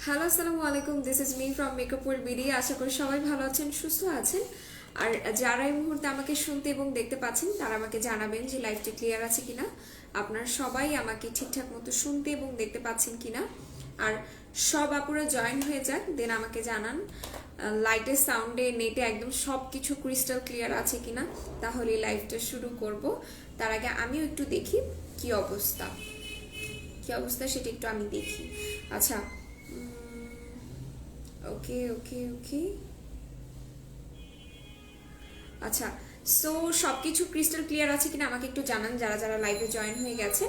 Hello আসসালামু আলাইকুম, this is me from makeup world BD. আশা করি সবাই ভালো আছেন, সুস্থ আছেন। আর যারা এই মুহূর্তে আমাকে শুনতে এবং দেখতে পাচ্ছেন তারা আমাকে জানাবেন যে লাইভটা ক্লিয়ার আছে কিনা, আপনারা সবাই আমাকে ঠিকঠাক মতো শুনতে এবং দেখতে পাচ্ছেন কিনা। আর সব আপুরা জয়েন হয়ে যাক, দেন আমাকে জানান লাইটে, সাউন্ডে, নেটে একদম সব কিছু ক্রিস্টাল ক্লিয়ার আছে কিনা, তাহলে লাইভটা শুরু করব। তার আগে আমিও একটু দেখি কি অবস্থা সেটা একটু আমি দেখি। আচ্ছা, ওকে ওকে ওকে, আচ্ছা। সো সবকিছু ক্রিস্টাল ক্লিয়ার আছে কিনা আমাকে একটু জানান যারা যারা লাইভে জয়েন হয়ে গেছে।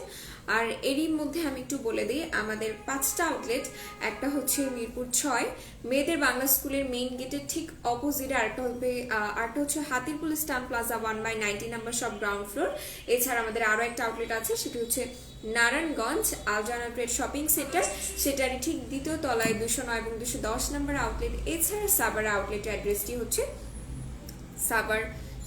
আর এরই মধ্যে আমি একটু বলে দিই আমাদের 5টা আউটলেট। একটা হচ্ছে মিরপুর 6 মেয়েদের বাংলা স্কুলের মেইন গেটের ঠিক অপোজিটে, আরেকটা হচ্ছে হাতিরপুল স্টান প্লাজা 1/90 নাম্বার সব গ্রাউন্ড ফ্লোর। এছাড়া আমাদের আরো একটা আউটলেট আছে, সেটি হচ্ছে নারায়ণগঞ্জ আলজানা ট্রেড শপিং সেন্টার, সেটারই ঠিক দ্বিতীয় তলায় 209 এবং 210 নাম্বার আউটলেট। এছাড়া সাভার আউটলেটের অ্যাড্রেসটি হচ্ছে সাভার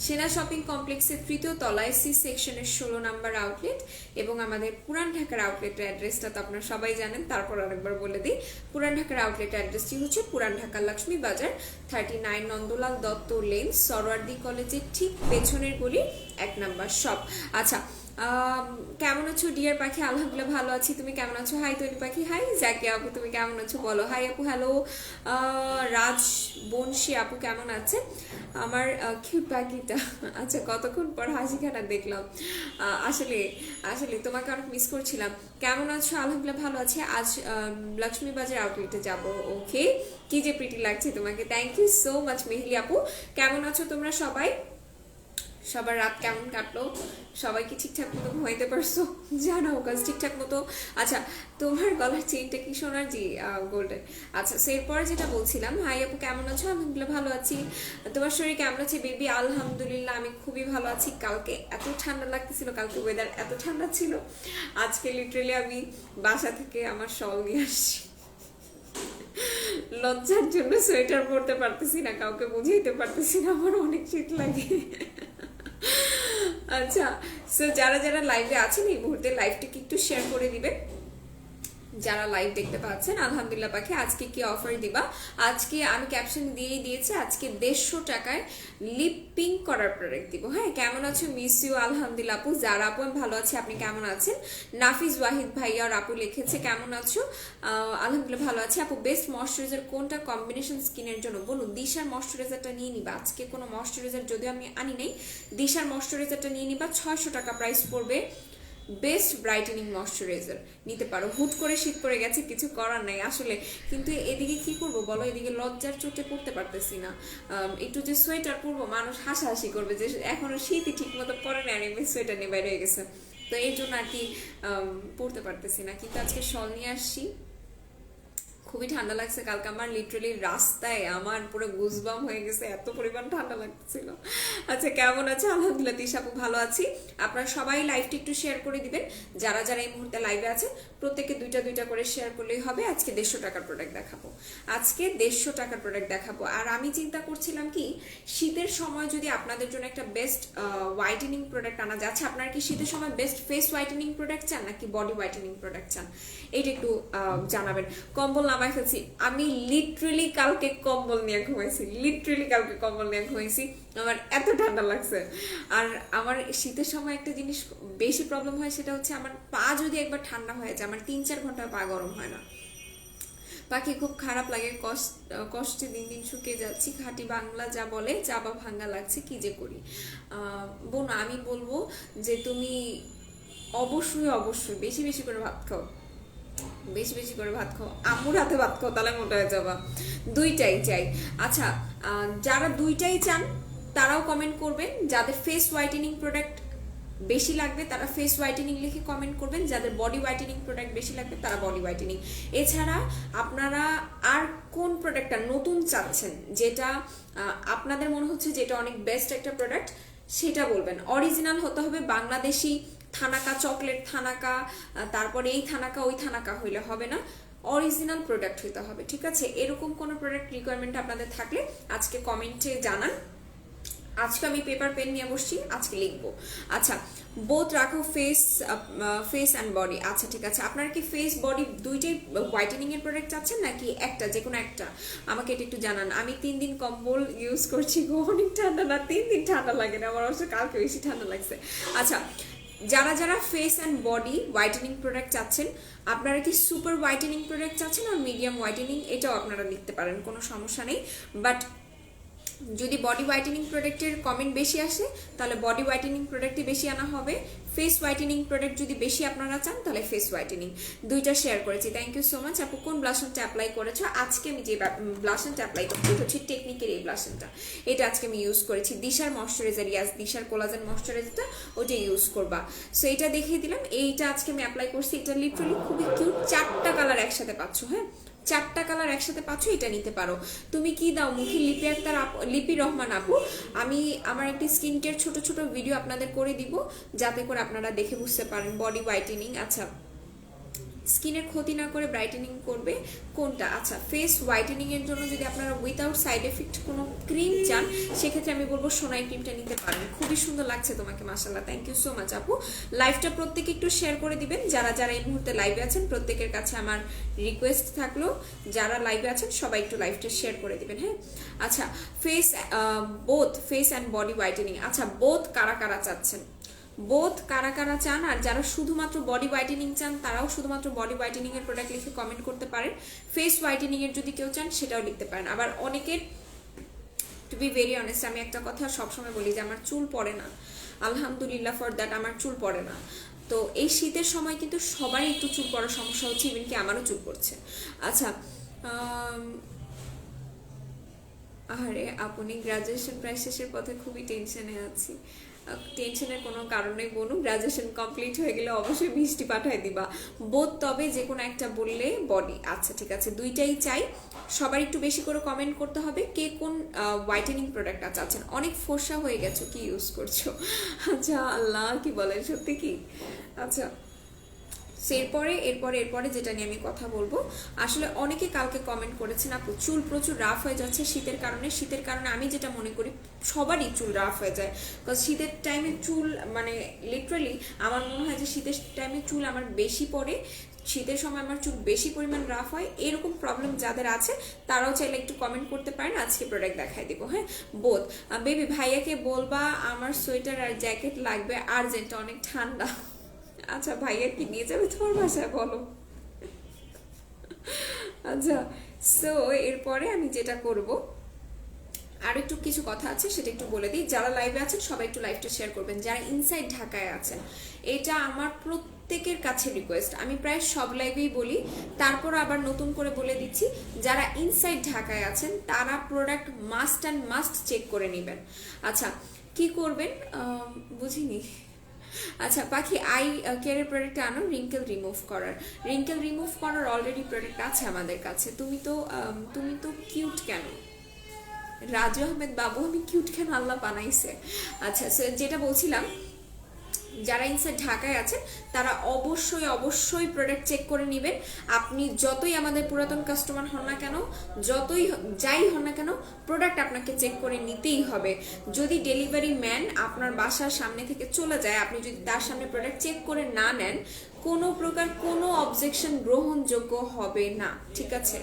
সেনা শপিং কমপ্লেক্সের তৃতীয় তলায় সি সেকশনের 16 নাম্বার আউটলেট। এবং আমাদের পুরান ঢাকার আউটলেটের অ্যাড্রেসটা তো আপনারা সবাই জানেন, তারপর আরেকবার বলে দিই। পুরান ঢাকার আউটলেটের অ্যাড্রেসটি হচ্ছে পুরান ঢাকা লক্ষ্মী বাজার 39 নন্দলাল দত্ত লেন, সরোয়ার্দী কলেজের ঠিক পেছনের গলি 1 নাম্বার শপ। আচ্ছা, কেমন আছো ডিয়ার পাখি? আলহামদুলিল্লাহ ভালো আছি, তুমি কেমন আছো? হাই তৈরি পাখি, হাই জাকি আপু, তুমি কেমন আছো বলো। হাই আপু, হ্যালো। রাজ বংশী আপু কেমন আছে? আমার কিউট পাখিটা, আচ্ছা কতক্ষণ পর হাসিখানা দেখলাম। আসলে আসলে তোমাকে অনেক মিস করছিলাম। কেমন আছো? আলহামদুলিল্লাহ ভালো আছে। আজ লক্ষ্মী বাজার আউটলেটে যাব। ওকে, কি যে প্রিটি লাগছে তোমাকে, থ্যাংক ইউ সো মাচ মেহিলি আপু। কেমন আছো তোমরা সবাই? সবার রাত কেমন কাটলো? সবাই কি ঠিকঠাক মতো ঘুমাইতে পারছো? জানাও কাজ ঠিকঠাক মতো। আচ্ছা, তোমার গলার চেইনটা কি সোনার? জি, গোল্ডেন। আচ্ছা, এরপরে যেটা বলছিলাম, হাই আপু কেমন আছো? আলহামদুলিল্লাহ ভালো আছি। তোমার শরীর কেমন আছে বেবি? আলহামদুলিল্লাহ আমি খুবই ভালো আছি। কালকে এত ঠান্ডা লাগতেছিল, কালকে ওয়েদার এত ঠান্ডা ছিল, আজকে লিটারেলি আমি বাসা থেকে আমার শল নিয়ে আসছি। লজ্জার জন্য সোয়েটার পরতে পারতেছি না, কাউকে বুঝাইতে পারতেছি না, আমার অনেক শীত লাগে। আচ্ছা, সো যারা যারা লাইভে আছেন এই মুহূর্তে লাইভটিকে একটু শেয়ার করে দিবেন। যারা লাইভ দেখতে পাচ্ছেন, আলহামদুলিল্লাহ পাখি আজকে কি অফার দিবা? আজকে আমি ক্যাপশন দিয়েই দিয়েছি, আজকে 150 টাকায় লিপ পিঙ্ক করার প্রোডাক্ট দিব। হ্যাঁ, কেমন আছো? Miss you. আলহামদুলিল্লাহ আপু। যারা আপু আমি ভালো আছি, আপনি কেমন আছেন? নাফিজ ওয়াহিদ ভাইয়া আর আপু লিখেছে কেমন আছো? আলহামদুলিল্লাহ ভালো আছি আপু। বেস্ট ময়শ্চারাইজার কোনটা কম্বিনেশন স্কিনের জন্য বলুন? দিশার ময়শ্চারাইজারটা নিয়ে নিবা। আজকে কোনো ময়শ্চারাইজার যদিও আমি আনি নেই, দিশার ময়শ্চারাইজারটা নিয়ে নিবা। 600 টাকা প্রাইস পড়বে। বেস্ট ব্রাইটেনিং ময়শ্চারাইজার নিতে পারো। হুট করে শীত পড়ে গেছে, কিছু করার নাই আসলে। কিন্তু এদিকে কি করব বলো, এদিকে লজ্জার চোটে পড়তে পারতেছি না। একটু যে সোয়েটার পরবো মানুষ হাসাহাসি করবে যে এখনো শীতই ঠিক মতো পরে না, আমি সোয়েটার নিয়ে বাইরে হয়ে গেছে, তো এই জন্য আর কি পড়তে পারতেছি না। কিন্তু আজকে শল নিয়ে আসছি। খুবই ঠান্ডা লাগছে কালকে, আমার লিটারালি রাস্তায় আমার পুরো গুজবাম হয়ে গেছে, এত পরিমাণ ঠান্ডা লাগছিল। আচ্ছা, কেমন আছে? আলহামদুলিল্লাহ তিশাপু ভালো আছি। আপনারা সবাই লাইভটি একটু শেয়ার করে দিবেন। যারা যারা এই মুহূর্তে লাইভে আছে প্রত্যেকে দুইটা দুইটা করে শেয়ার করলেই হবে। আজকে 150 টাকার প্রোডাক্ট দেখাবো, আজকে 150 টাকার প্রোডাক্ট দেখাবো। আর আমি চিন্তা করছিলাম কি, শীতের সময় যদি আপনাদের জন্য একটা বেস্ট হোয়াইটেনিং প্রোডাক্ট আনা যাচ্ছে। আপনারা কি শীতের সময় বেস্ট ফেস হোয়াইটেনিং প্রোডাক্ট চান নাকি বডি হোয়াইটেনিং প্রোডাক্ট চান? এইটা একটু জানাবেন। কম্বল নামাই ফেলছি আমি, লিটারেলি কালকে কম্বল নিয়ে ঘুমাইছি, আমার এত ঠান্ডা লাগছে। আর আমার শীতের সময় একটা জিনিস বেশি প্রবলেম হয়, সেটা হচ্ছে আমার পা যদি একবার ঠান্ডা হয়ে যায়, আমার 3-4 ঘন্টা পা গরম হয় না। পাখি খুব খারাপ লাগে, কষ্টে দিন দিন শুকিয়ে যাচ্ছি। খাঁটি বাংলা যা বলে চাবা ভাঙ্গা লাগছে, কি যে করি। বোন আমি বলবো যে তুমি অবশ্যই অবশ্যই বেশি বেশি করে ভাত খাও, বেশি বেশি করে ভাত খাও, আম্মুর হাতে ভাত খাও, তাহলে মোটা হয়ে যাবা। দুইটাই চাই। আচ্ছা, যারা দুইটাই চান তারাও কমেন্ট করবেন। যাদের ফেস হোয়াইটেনিং প্রোডাক্ট বেশি লাগবে তারা ফেস হোয়াইটেনিং লিখে কমেন্ট করবেন, যাদের বডি হোয়াইটেনিং প্রোডাক্ট বেশি লাগবে তারা বডি হোয়াইটেনিং। এছাড়া আপনারা আর কোন প্রোডাক্টটা নতুন চাচ্ছেন, যেটা আপনাদের মনে হচ্ছে যেটা অনেক বেস্ট একটা প্রোডাক্ট, সেটা বলবেন। অরিজিনাল হতে হবে, বাংলাদেশি থানাকা চকলেট থানাকা, তারপরে এই থানাকা ওই থানাকা হইলে হবে না, অরিজিনাল প্রোডাক্ট হইতে হবে, ঠিক আছে? এরকম কোনো প্রোডাক্ট রিকোয়ারমেন্ট আপনাদের থাকলে আজকে কমেন্টে জানান। আজকে আমি পেপার পেন নিয়ে বসছি, আজকে লিখবো। আচ্ছা, বোথ রাখো ফেস অ্যান্ড বডি। আচ্ছা ঠিক আছে, আপনারা কি ফেস বডি দুইটাই হোয়াইটেনিং এর প্রোডাক্ট চাচ্ছেন নাকি একটা, যে কোনো একটা? আমাকে এটা একটু জানান। আমি 3 দিন কম্বল ইউজ করছি গো, অনেক ঠান্ডা না, 3 দিন ঠান্ডা লাগে না আমার, অবশ্য কালকে বেশি ঠান্ডা লাগছে। আচ্ছা, যারা যারা face and body whitening product চাচ্ছেন, আপনারা কি সুপার হোয়াইটেনিং প্রোডাক্ট চাচ্ছেন আর মিডিয়াম হোয়াইটেনিং, এটাও আপনারা লিখতে পারেন, কোনো সমস্যা নেই। বাট যদি বডি হোয়াইটেনিং প্রোডাক্টের কমেন্ট বেশি আসে তাহলে বডি হোয়াইটেনিং প্রোডাক্টই বেশি আনা হবে। ফেস হোয়াইটেনিং প্রোডাক্ট যদি বেশি আপনারা চান তাহলে ফেস হোয়াইটেনিং। দুইটা শেয়ার করেছি। থ্যাংক ইউ সো মাচ আপু। কোন ব্লাশনটা অ্যাপ্লাই করেছো? আজকে আমি যে ব্লাশনটা অ্যাপ্লাই করছি এটা হচ্ছে টেকনিকের এই ব্লাশনটা, এটা আজকে আমি ইউজ করেছি। দিশার ময়শ্চারাইজার, ইয়াস দিশার কোলাজেন ময়শ্চারাইজারটা, ওটা ইউজ করবা। সো এটা দেখিয়ে দিলাম, এইটা আজকে আমি অ্যাপ্লাই করছি। এটা লিটারালি খুবই কিউট, 4টা কালার একসাথে পাচ্ছ। হ্যাঁ, 4টা কালার একসাথে পাচ্ছ, এটা নিতে পারো। তুমি কি দাও মুখে? লিপি আক্তার লিপি রহমান আপু, আমি আমার একটি স্কিন কেয়ার ছোট ছোট ভিডিও আপনাদের করে দিব, যাতে করে আপনারা দেখে বুঝতে পারেন বডি হোয়াইটেনিং। আচ্ছা, স্কিনের ক্ষতি না করে ব্রাইটেনিং করবে কোনটা? আচ্ছা, ফেস হোয়াইটেনিং এর জন্য যদি আপনারা উইথাউট সাইড এফেক্ট কোনো ক্রিম চান, সেক্ষেত্রে আমি বলবো সোনাই ক্রিমটা নিতে পারেন। খুবই সুন্দর লাগছে তোমাকে, মাশাআল্লাহ। থ্যাংক ইউ সো মাচ আপু। লাইভটা প্রত্যেকে একটু শেয়ার করে দিবেন, যারা যারা এই মুহূর্তে লাইভে আছেন প্রত্যেকের কাছে আমার রিকোয়েস্ট থাকলো, যারা লাইভে আছেন সবাই একটু লাইভটা শেয়ার করে দিবেন। হ্যাঁ, আচ্ছা, both face and body whitening. আচ্ছা, বোথ কারা কারা চাচ্ছেন? বোথ কারা কারা চান? আর যারা শুধুমাত্র বডি হোয়াইটেনিং চান তারাও শুধুমাত্র বডি হোয়াইটেনিং এর প্রোডাক্ট লিখে কমেন্ট করতে পারেন। ফেস হোয়াইটেনিং এর যদি কেউ চান সেটাও লিখতে পারেন। আবার অনেকের, টু বি ভেরি অনেস্ট, আমি একটা কথা সবসময় বলি যে আমার চুল পড়ে না, আলহামদুলিল্লাহ ফর দ্যাট, আমার চুল পড়ে না। তো এই শীতের সময় কিন্তু সবারই একটু চুল পড়ার সমস্যা হচ্ছে, ইভেন কি আমারও চুল পড়ছে। আচ্ছা, আরে আপনি গ্রাজুয়েশন প্রায় শেষের পথে, খুবই টেনশনে আছি। টেনশনের কোনো কারণে বলুন, গ্রাজুয়েশন কমপ্লিট হয়ে গেলে অবশ্যই মিষ্টি পাঠায় দিবা। বোধ তবে যে কোনো একটা বললে বডি। আচ্ছা ঠিক আছে, দুইটাই চাই। সবার একটু বেশি করে কমেন্ট করতে হবে কে কোন হোয়াইটেনিং প্রোডাক্ট চাচ্ছেন। অনেক ফর্সা হয়ে গেছো, কি ইউজ করছো? আচ্ছা, আল্লাহ কি বলেন, সত্যি কি? আচ্ছা, এরপরে যেটা নিয়ে আমি কথা বলবো, আসলে অনেকে কালকে কমেন্ট করেছেন আপু চুল প্রচুর রাফ হয়ে যাচ্ছে শীতের কারণে। আমি যেটা মনে করি সবারই চুল রাফ হয়ে যায়, বিকজ শীতের টাইমে চুল, মানে লিটারালি আমার মনে হয় যে শীতের টাইমে চুল আমার বেশি পড়ে, শীতের সময় আমার চুল বেশি পরিমাণ রাফ হয়। এরকম প্রবলেম যাদের আছে তারাও চাইলে একটু কমেন্ট করতে পারেন, আজকে প্রোডাক্ট দেখাই দেবো। হ্যাঁ, বোধ বেবি ভাইয়াকে বলবা আমার সোয়েটার আর জ্যাকেট লাগবে আর্জেন্ট, অনেক ঠান্ডা। আচ্ছা, ভাইয়া কি নিয়ে যাবে তোমার বাসায় বলো? আচ্ছা, সো এরপরে আমি যেটা করব, আর একটু কিছু কথা আছে সেটা একটু বলে দিই। যারা লাইভে আছেন সবাই একটু লাইভটা শেয়ার করবেন, যারা ইনসাইড ঢাকায় আছেন। এটা আমার প্রত্যেকের কাছে রিকোয়েস্ট, আমি প্রায় সব লাইভেই বলি, তারপর আবার নতুন করে বলে দিচ্ছি, যারা ইনসাইড ঢাকায় আছেন তারা product must and must check করে নেবেন। আচ্ছা, কি করবেন বুঝিনি। আচ্ছা, পাখি আই কেয়ারের প্রোডাক্ট আনো রিঙ্কেল রিমুভ করার অলরেডি প্রোডাক্ট আছে আমাদের কাছে। তুমি তো কিউট কেন রাজু আহমেদ বাবু, আমি কিউট কেন? আল্লাহ বানাইছে। আচ্ছা, যেটা বলছিলাম, যারা ইনসাইড ঢাকায় আছেন তারা অবশ্যই প্রোডাক্ট চেক করে নেবেন। আপনি যতই আমাদের পুরাতন কাস্টমার হন না কেন, যতই যাই হন না কেন, প্রোডাক্ট আপনাকে চেক করে নিতেই হবে। যদি ডেলিভারি ম্যান আপনার বাসার সামনে থেকে চলে যায়, আপনি যদি তার সামনে প্রোডাক্ট চেক করে না নেন, কোনো প্রকার কোনো অবজেকশন গ্রহণযোগ্য হবে না। ঠিক আছে,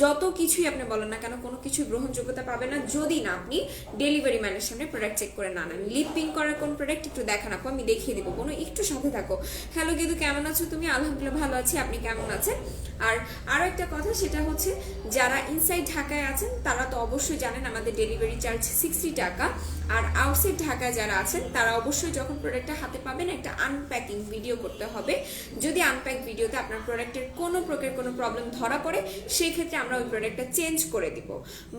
যত কিছুই আপনি বলেন না কেন, কোনো কিছুই গ্রহণযোগ্যতা পাবে না যদি না আপনি ডেলিভারি ম্যানের সামনে প্রোডাক্ট চেক করে না নেন। লিপ পিং করার কোন প্রোডাক্ট একটু দেখান আপু, আমি দেখিয়ে দিব, কোনো একটু সাথে থাকো। হ্যালো গেদু, কেমন আছো তুমি? আলহামদুলিল্লাহ ভালো আছি, আপনি কেমন আছেন? আর আরো একটা কথা, সেটা হচ্ছে যারা ইনসাইড ঢাকায় আছেন তারা তো অবশ্যই জানেন আমাদের ডেলিভারি চার্জ 60 টাকা। আর আউটসাইড ঢাকায় যারা আছেন তারা অবশ্যই যখন প্রোডাক্টটা হাতে পাবেন একটা আনপ্যাকিং ভিডিও করতে হবে। যদি আনপ্যাক ভিডিওতে আপনার প্রোডাক্টের কোনো প্রকার কোনো প্রবলেম ধরা পড়ে, সেই ক্ষেত্রে আমরা ওই প্রোডাক্টটা চেঞ্জ করে দিব।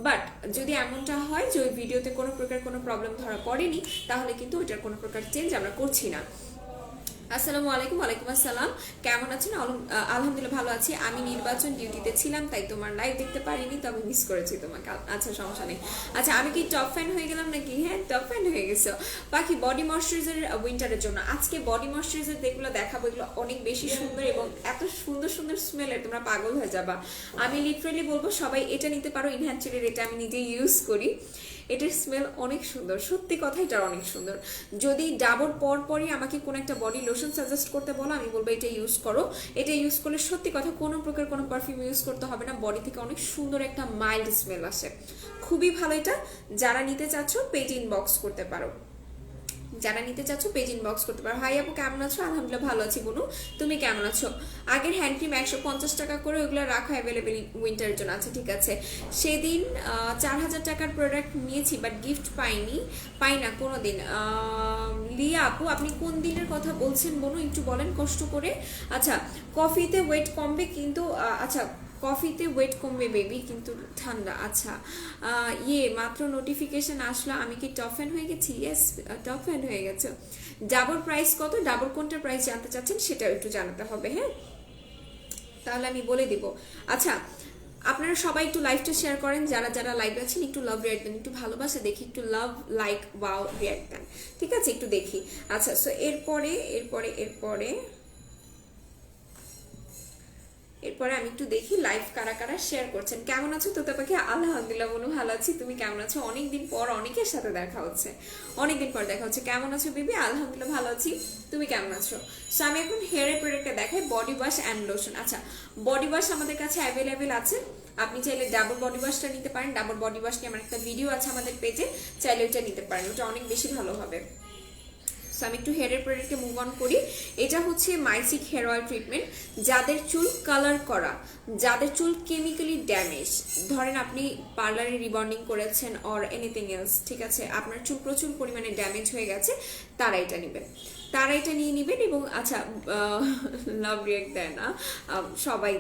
বাট যদি এমনটা হয় যে ওই ভিডিওতে কোনো প্রকার কোনো প্রবলেম ধরা পড়েনি, তাহলে কিন্তু ওইটার কোনো প্রকার চেঞ্জ আমরা করছি না। আসসালামু আলাইকুম। ওয়ালাইকুম আসসালাম, কেমন আছেন? আলহামদুলিল্লাহ ভালো আছি। আমি নির্বাচন ডিউটিতে ছিলাম তাই তোমার লাইভ দেখতে পারিনি, তবে মিস করেছি তোমাকে। আচ্ছা, সমস্যা নেই। আচ্ছা, আমি কি টপ ফ্যান হয়ে গেলাম নাকি? হ্যাঁ, টপ ফ্যান হয়ে গেছো। বাকি বডি ময়শ্চারাইজার উইন্টারের জন্য আজকে বডি ময়শ্চারাইজার যেগুলো দেখাবো, এগুলো অনেক বেশি সুন্দর এবং এত সুন্দর সুন্দর স্মেলের, তোমরা পাগল হয়ে যাবা। আমি লিটারালি বলবো সবাই এটা নিতে পারো। ইনহ্যান্সারের এটা আমি নিজে ইউজ করি। এটার স্মেল অনেক সুন্দর, সত্যি কথা এটা অনেক সুন্দর। যদি ডাবর পরই আমাকে কোনো একটা বডি লোশন সাজেস্ট করতে বলো, আমি বলবো এটা ইউজ করো। এটা ইউজ করলে সত্যি কথা কোনো প্রকার কোনো পারফিউম ইউজ করতে হবে না, বডি থেকে অনেক সুন্দর একটা মাইল্ড স্মেল আসে, খুবই ভালো এটা। যারা নিতে চাচ্ছ পেজ ইনবক্স করতে পারো, যারা নিতে চাচ্ছ পেজ ইনবক্স করতে পারো। হাই আপু কেমন আছো? আলহামদুলিল্লাহ ভালো আছি বনু, তুমি কেমন আছো? আগের হ্যান্ড ক্রিম 150 টাকা করে, ওগুলো রাখা অ্যাভেলেবেল উইন্টারের জন্য। আচ্ছা ঠিক আছে, সেদিন 4000 টাকার প্রোডাক্ট নিয়েছি বাট গিফট পাই না কোনো দিন। লিয়া আপু আপনি কোন দিনের কথা বলছেন বনু, একটু বলেন কষ্ট করে। আচ্ছা কফিতে ওয়েট কমবে কিন্তু, আচ্ছা কফিতে ওয়েট কমবে বেবি কিন্তু ঠান্ডা। আচ্ছা মাত্র নোটিফিকেশন আসলো, আমি কি টপ ফ্যান হয়ে গেছি? ইয়েস টপ ফ্যান হয়ে গেছে। ডাবর প্রাইস কত? ডাবর কোনটার প্রাইস জানতে চাচ্ছেন সেটাও একটু জানাতে হবে, হ্যাঁ তাহলে আমি বলে দিব। আচ্ছা আপনারা সবাই একটু লাইভটা শেয়ার করেন, যারা যারা লাইভে আছেন একটু লাভ রিয়াক্ট দেন, একটু ভালোবাসা দেখি, একটু লাভ লাইক ওয়াও রিয়াক্ট দেন, ঠিক আছে একটু দেখি। আচ্ছা সো এরপরে আমি একটু দেখি লাইভ কারা কারা শেয়ার করছেন। কেমন আছো তোতা পাখি? আলহামদুলিল্লাহ বনু ভালো আছি, তুমি কেমন আছো? অনেকদিন পর অনেকের সাথে দেখা হচ্ছে, অনেকদিন পর দেখা হচ্ছে। কেমন আছো বেবি? আলহামদুলিল্লাহ ভালো আছি, তুমি কেমন আছো? সো আমি এখন হেয়ারের প্রোডাক্টটা দেখাই, বডি ওয়াশ অ্যান্ড লোশন। আচ্ছা বডি ওয়াশ আমাদের কাছে অ্যাভেলেবেল আছে, আপনি চাইলে ডাবল বডি ওয়াশটা নিতে পারেন। ডাবল বডি ওয়াশ নিয়ে আমার একটা ভিডিও আছে আমাদের পেজে, চাইলে ওইটা নিতে পারেন, ওটা অনেক বেশি ভালো হবে। সো আমি একটু হেয়ারের প্রোডাক্টে মুভ অন করি। এটা হচ্ছে মাইসিক হেয়ার অয়েল ট্রিটমেন্ট, যাদের চুল কালার করা, যাদের চুল কেমিক্যালি ড্যামেজ, ধরেন আপনি পার্লারে রিবন্ডিং করেছেন অর এনিথিং এলস, ঠিক আছে আপনার চুল প্রচুর পরিমাণে ড্যামেজ হয়ে গেছে, তারা এটা নেবেন, তারা এটা নিয়ে নেবেন। এবং আচ্ছা লাভ রিয়েক্ট দেয় না, সবাই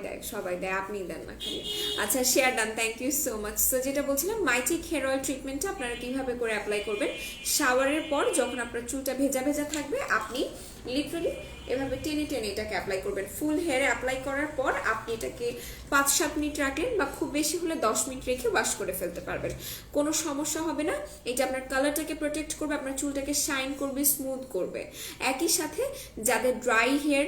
দেয় আপনি দেন না খালি। আচ্ছা share done, thank you so much. So যেটা বলছিলাম মাইটিক হেয়ার অয়েল ট্রিটমেন্টটা আপনারা কিভাবে করে অ্যাপ্লাই করবেন, শাওয়ারের পর যখন আপনার চুলটা ভেজা ভেজা থাকবে আপনি লিটারালি এভাবে টেনে টেনে এটাকে অ্যাপ্লাই করবেন। ফুল হেয়ারে অ্যাপ্লাই করার পর আপনি এটাকে 5-7 মিনিট রাখলেন বা খুব বেশি হলে 10 মিনিট রেখে ওয়াশ করে ফেলতে পারবেন, কোনো সমস্যা হবে না। এটা আপনার কালারটাকে প্রোটেক্ট করবে, আপনার চুলটাকে শাইন করবে, স্মুথ করবে। একই সাথে যাদের ড্রাই হেয়ার,